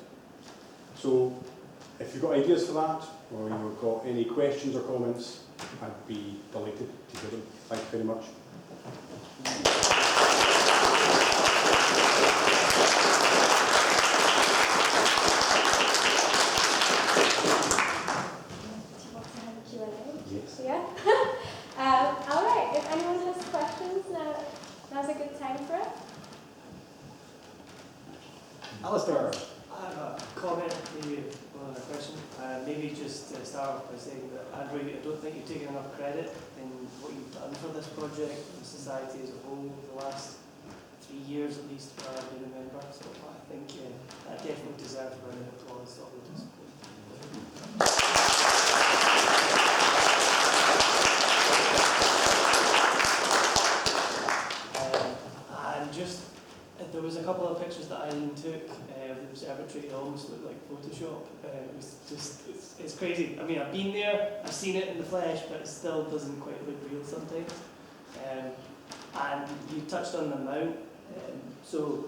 So, if you've got ideas for that, or you've got any questions or comments, I'd be delighted to hear them. Thank you very much. Do you want to have a Q&A? Yes. Yeah? All right, if anyone has questions, now's a good time for it. Alistair. I have a comment, maybe one other question. Maybe just to start off by saying that I don't think you've taken enough credit in what you've done for this project, the society as a whole, the last 3 years at least, where I've been a member. So I think that definitely deserves a round of applause. And just, there was a couple of pictures that Eileen took of the observatory. It almost looked like Photoshop. It was just, it's crazy. I mean, I've been there, I've seen it in the flesh, but it still doesn't quite look real sometimes. And you touched on the mount. So,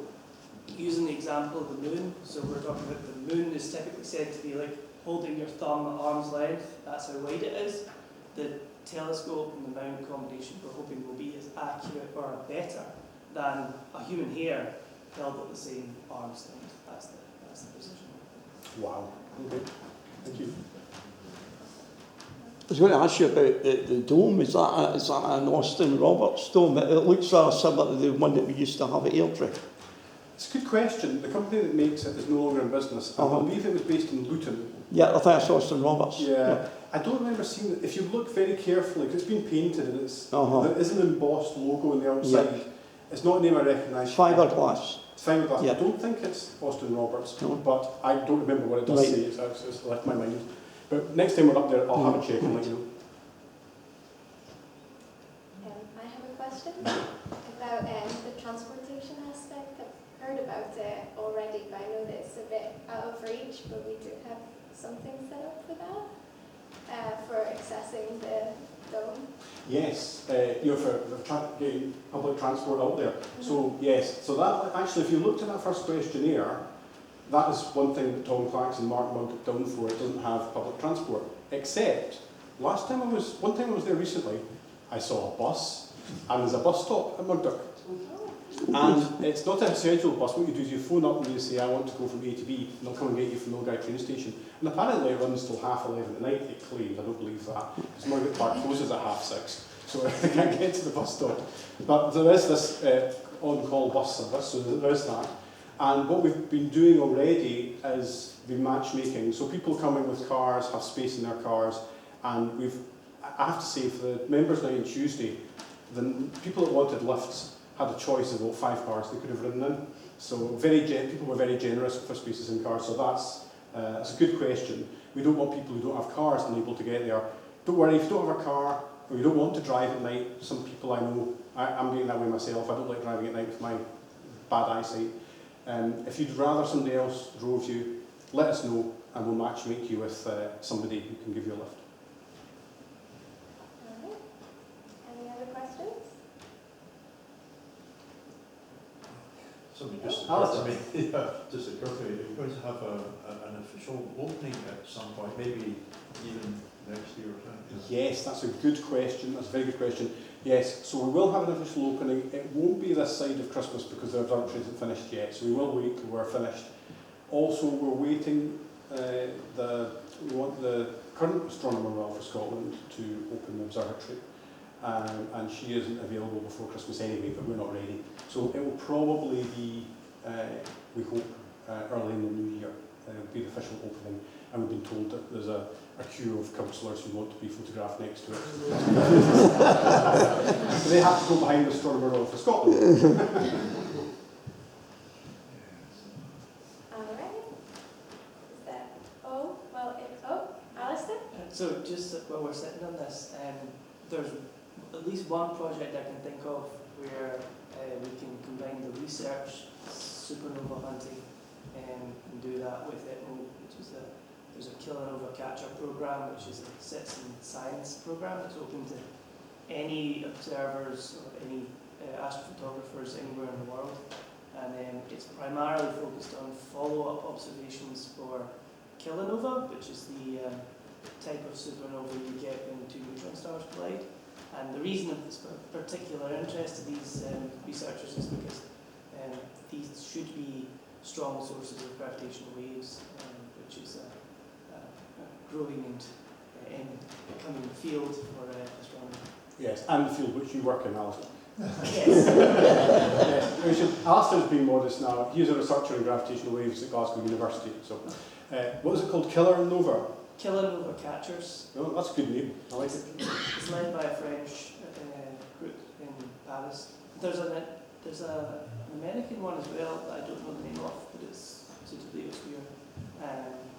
using the example of the moon, so we're talking about the moon is typically said to be like holding your thumb at arm's length. That's how wide it is. The telescope and the mount combination we're hoping will be as accurate or better than a human hair held at the same arm's length. That's the position. Wow. Okay. Thank you. I was going to ask you about the dome. Is that an Austin Roberts dome? It looks similar to the one that we used to have at Airdrie. It's a good question. The company that makes it is no longer in business. I believe it was based in Luton. Yeah, I think that's Austin Roberts. Yeah. I don't remember seeing it. If you look very carefully, because it's been painted and there is an embossed logo on the outside. Yeah. It's not a name I recognise. Fiberglass. It's fiberglass. Yeah. I don't think it's Austin Roberts, no. But I don't remember what it does say. It's left my mind. But next time we're up there, I'll have a check and let you know. I have a question about the transportation aspect. I've heard about it already, but I know that it's a bit out of reach, but we do have something set up for that, for accessing the dome. Yes, for getting public transport out there. Mm-hmm. So yes, so that actually, if you looked at that first questionnaire, that is one thing that Tom Clarkson and Mark Murdoch down for. It doesn't have public transport, except one time I was there recently, I saw a bus, and there's a bus stop at Murdoch. And it's not a scheduled bus. What you do is you phone up and you say, I want to go from A to B, and they'll come and get you from Milngavie train station. And apparently it runs till 11:30 at night, it claims. I don't believe that, because Murdoch Park closes at 6:30, so they can't get to the bus stop. But there is this on-call bus service, so there is that. And what we've been doing already is the matchmaking. So people coming with cars have space in their cars, and I have to say, for the members night on Tuesday, the people that wanted lifts had a choice of about 5 cars they could have ridden in. So people were very generous for spaces in cars. So that's a good question. We don't want people who don't have cars unable to get there. Don't worry, if you don't have a car or you don't want to drive at night, some people I know, I'm getting that way myself. I don't like driving at night with my bad eyesight. If you'd rather somebody else drove you, let us know and we'll matchmake you with somebody who can give you a lift. All right. Any other questions? Something just occurred to me. Yeah, just occurred to me. Are you going to have an official opening at some point, maybe even next year or something? Yes, that's a good question. That's a very good question. Yes, so we will have an official opening. It won't be this side of Christmas because the observatory isn't finished yet, so we will wait till we're finished. Also, we're waiting, we want the current astronomer well for Scotland to open the observatory, and she isn't available before Christmas anyway, but we're not ready. So it will probably be, we hope, early in the new year, be the official opening, and we've been told that there's a queue of councillors who want to be photographed next to it. So they have to go behind the astronomer well for Scotland. So just while we're sitting on this, there's at least one project I can think of where we can combine the research, supernova hunting, and do that with ETMO, which is there's a kilonova catcher program, which is a citizen science program that's open to any observers or any astrophotographers anywhere in the world. And it's primarily focused on follow-up observations for kilonova, which is the type of supernova you get when two neutron stars collide. And the reason of this particular interest to these researchers is because these should be strong sources of gravitational waves, which is a growing and becoming field for astronomy. Yes, and the field which you work in, Alistair. Yes. Yes. Alistair's being modest now. He's a researcher in gravitational waves at Glasgow University. So, what was it called? Kilonova? Kilonova catchers. Oh, that's a good name. I like it. It's led by a French group in Paris. There's an American one as well that I don't know the name of, but it's suitably obscure.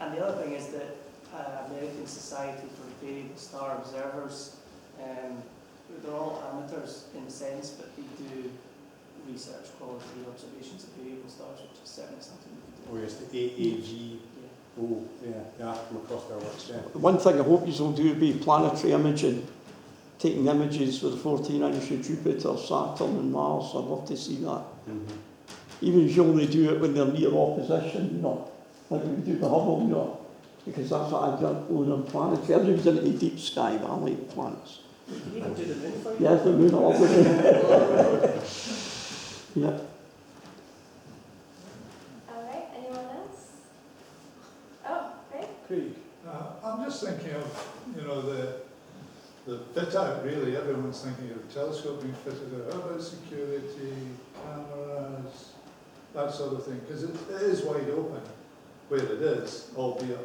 And the other thing is that American Society for Variable Star Observers, they're all amateurs in a sense, but they do research quality observations of variable stars, which is certainly something we can do. Oh yes, the AAG. Oh, yeah, I've come across their works, yeah. One thing I hope you will do will be planetary imaging, taking images with the 14-inch of Jupiter, Saturn and Mars. I'd love to see that. Mm-hmm. Even if you only do it when they're near opposition, you know, like we do the Hubble, you know, because that's what I've done on planetary. Everything's in the deep sky, but I like planets. You can even do the moon for you. Yes, the moon, obviously. Yeah. Craig. I'm just thinking of, you know, the fit out really. Everyone's thinking of telescope being fitted out. How about security, cameras, that sort of thing? Because it is wide open where it is, albeit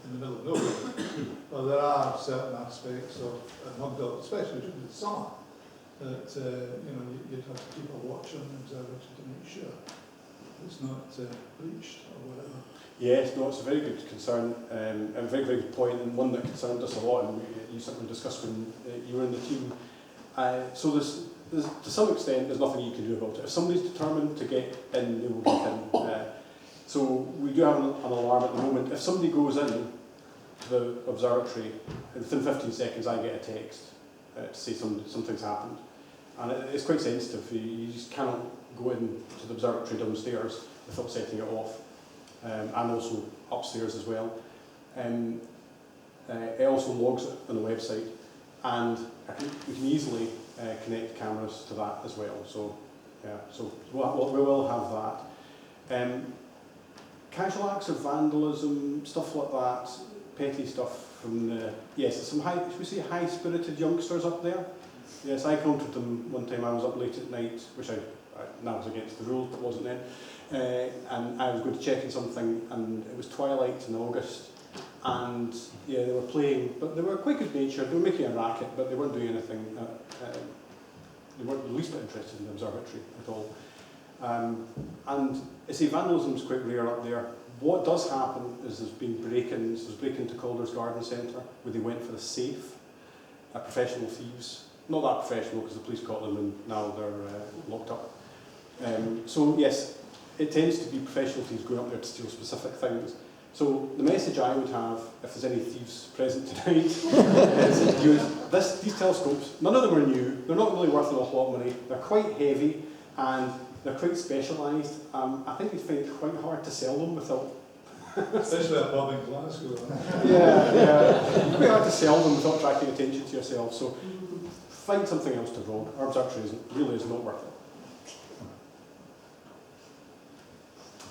in the middle of nowhere. But there are certain aspects of Hubble, especially during the summer, that you know, you'd have to keep a watch on the observatory to make sure it's not breached or whatever. Yes, no, it's a very good concern, and a very, very good point, and one that concerned us a lot, and you certainly discussed when you were in the team. So there's, to some extent, there's nothing you can do about it. If somebody's determined to get in, they will get in. So we do have an alarm at the moment. If somebody goes in to the observatory, within 15 seconds I get a text to say something's happened. And it's quite sensitive. You just cannot go in to the observatory downstairs without setting it off. And also upstairs as well. It also logs it on the website, and we can easily connect cameras to that as well. So, yeah, so we will have that. Casual acts of vandalism, stuff like that, petty stuff from the, yes, some should we say high-spirited youngsters up there. Yes, I encountered them one time. I was up late at night, which now was against the rules, but wasn't then. And I was going to check in something, and it was twilight in August, and yeah, they were playing, but they were quite good natured. They were making a racket, but they weren't doing anything. They weren't the least bit interested in the observatory at all. And I say vandalism is quite rare up there. What does happen is there's been break-ins. There's break-in to Calder's Garden Centre, where they went for a safe. Professional thieves, not that professional because the police caught them and now they're locked up. So yes, it tends to be professional thieves going up there to steal specific things. So the message I would have, if there's any thieves present tonight, is these telescopes, none of them are new, they're not really worth an awful lot of money, they're quite heavy, and they're quite specialised. I think you'd find it quite hard to sell them without. Especially a pub in Glasgow. Yeah. It's quite hard to sell them without attracting attention to yourself. So find something else to draw. Our observatory really is not worth it.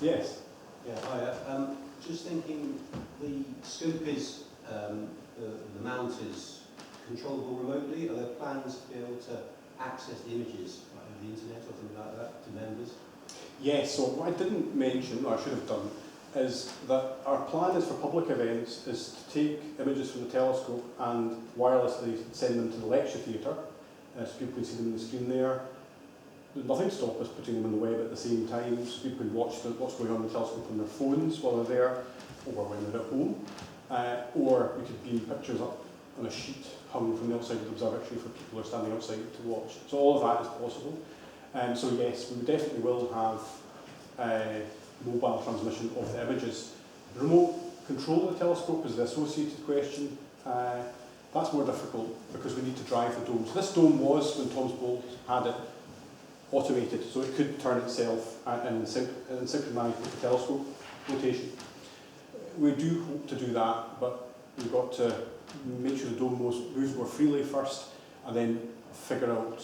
Yes. Yeah, hi. Just thinking, the scope is, the mount is controllable remotely. Are there plans to be able to access the images over the internet or something like that to members? Yes, so what I didn't mention, or I should have done, is that our plan is for public events is to take images from the telescope and wirelessly send them to the lecture theatre, so people can see them on the screen there. There's nothing to stop us putting them on the web at the same time, so people can watch what's going on in the telescope on their phones while they're there, or when they're at home. Or we could beam pictures up on a sheet hung from the outside of the observatory for people who are standing outside to watch. So all of that is possible. So yes, we definitely will have mobile transmission of the images. The remote control of the telescope is the associated question. That's more difficult because we need to drive the dome. So this dome was, when Tom's Bolt had it, automated, so it could turn itself and synchronise with the telescope rotation. We do hope to do that, but we've got to make sure the dome moves more freely first, and then figure out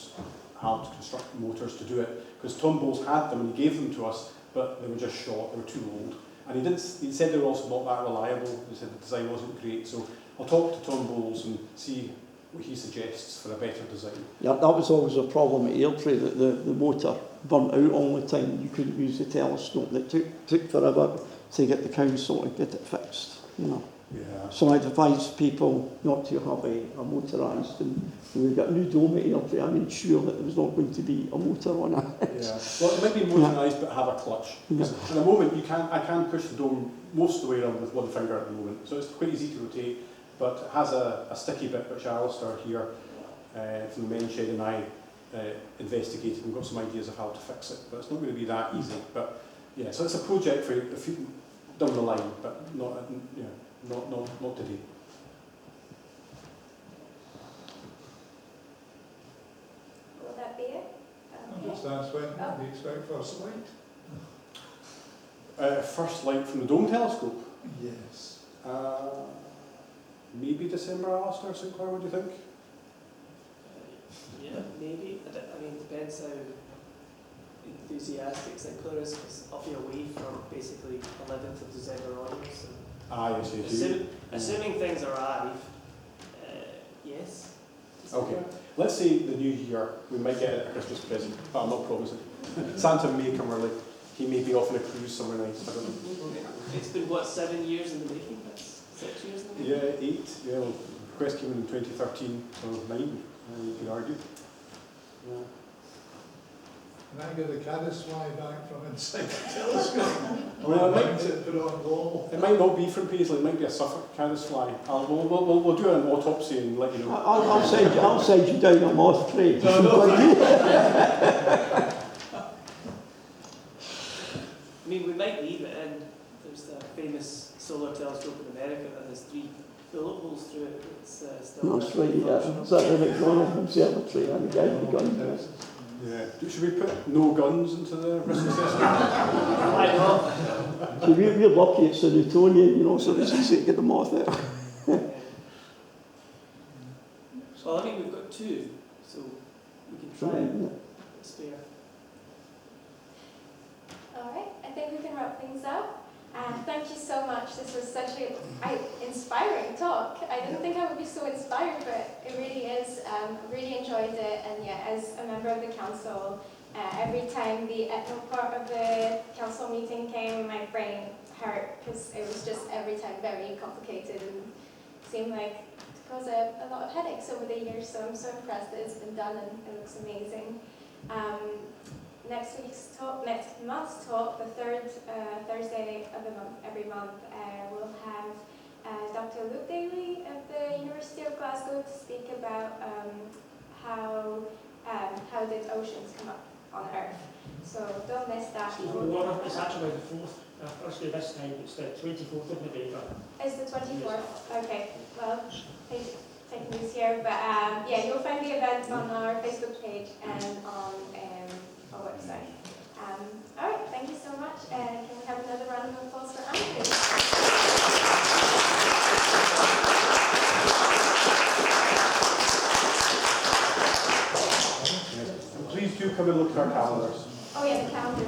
how to construct motors to do it. Because Tom Bowles had them and he gave them to us, but they were just short, they were too old. And he said they were also not that reliable. He said the design wasn't great. So I'll talk to Tom Bowles and see what he suggests for a better design. Yeah, that was always a problem at Airdrie, that the motor burnt out all the time. You couldn't use the telescope. It took forever to get the council to get it fixed, you know. Yeah. So I advise people not to have a motorised, and we've got a new dome at Airdrie. I made sure that there was not going to be a motor on it. Yeah. Well, it might be motorised, but have a clutch. Because at the moment, I can push the dome most of the way around with one finger at the moment, so it's quite easy to rotate. But it has a sticky bit which Alistair here from the main shed and I investigated and got some ideas of how to fix it. But it's not going to be that easy. But yeah, so it's a project for a few down the line, but not today. Will that be it? Just ask when do you expect first light? First light from the dome telescope? Yes. Maybe December, Alistair, Sinclair, what do you think? Yeah, maybe. I mean, it depends how enthusiastic Sinclair is, because I'll be away from basically 11th of December onwards. So Yes. assuming things arrive, yes. Okay. Let's say the new year, we might get a Christmas present, but I'm not promising. Santa may come early. He may be off on a cruise somewhere nice. I don't know. It's been, what, 7 years in the making? That's 6 years in the making? Yeah, 8. Yeah, well, the request came in 2013, so 9, you could argue. Yeah. Can I get a caddisfly back from inside the telescope? Well, Mount it, put it on the wall. it might not be from Paisley, it might be a Suffolk caddisfly. We'll do an autopsy and let you know. I'll send you down a moth tray. I mean, we might leave it in. There's the famous solar telescope in America that has 3 bullet holes through it. It's still That's right, yeah. Is that the McDonald Observatory? And the guy with the gun. Yeah. Should we put no guns into the risk assessment? I know. So we're lucky it's a Newtonian, you know, so it's easy to get the moth out. Well, I mean, we've got 2, so we can try and spare. All right, I think we can wrap things up. Thank you so much. This was such an inspiring talk. I didn't think I would be so inspired, but it really is. Really enjoyed it, and yeah, as a member of the council, every time the ETMO part of the council meeting came, my brain hurt because it was just every time very complicated and seemed like to cause a lot of headaches over the years. So I'm so impressed that it's been done and it looks amazing. Next month's talk, the third Thursday of the month, every month, we'll have Dr. Luke Daly of the University of Glasgow to speak about how did oceans come up on Earth. So don't miss that. It's actually the 4th Thursday this time. It's the 24th of November. It's the 24th. Okay. Well, take news here, but yeah, you'll find the event on our Facebook page and on our website. All right, thank you so much. Can we have another round of applause for Andrew? Please do come and look at our calendars. Oh yeah, the calendar.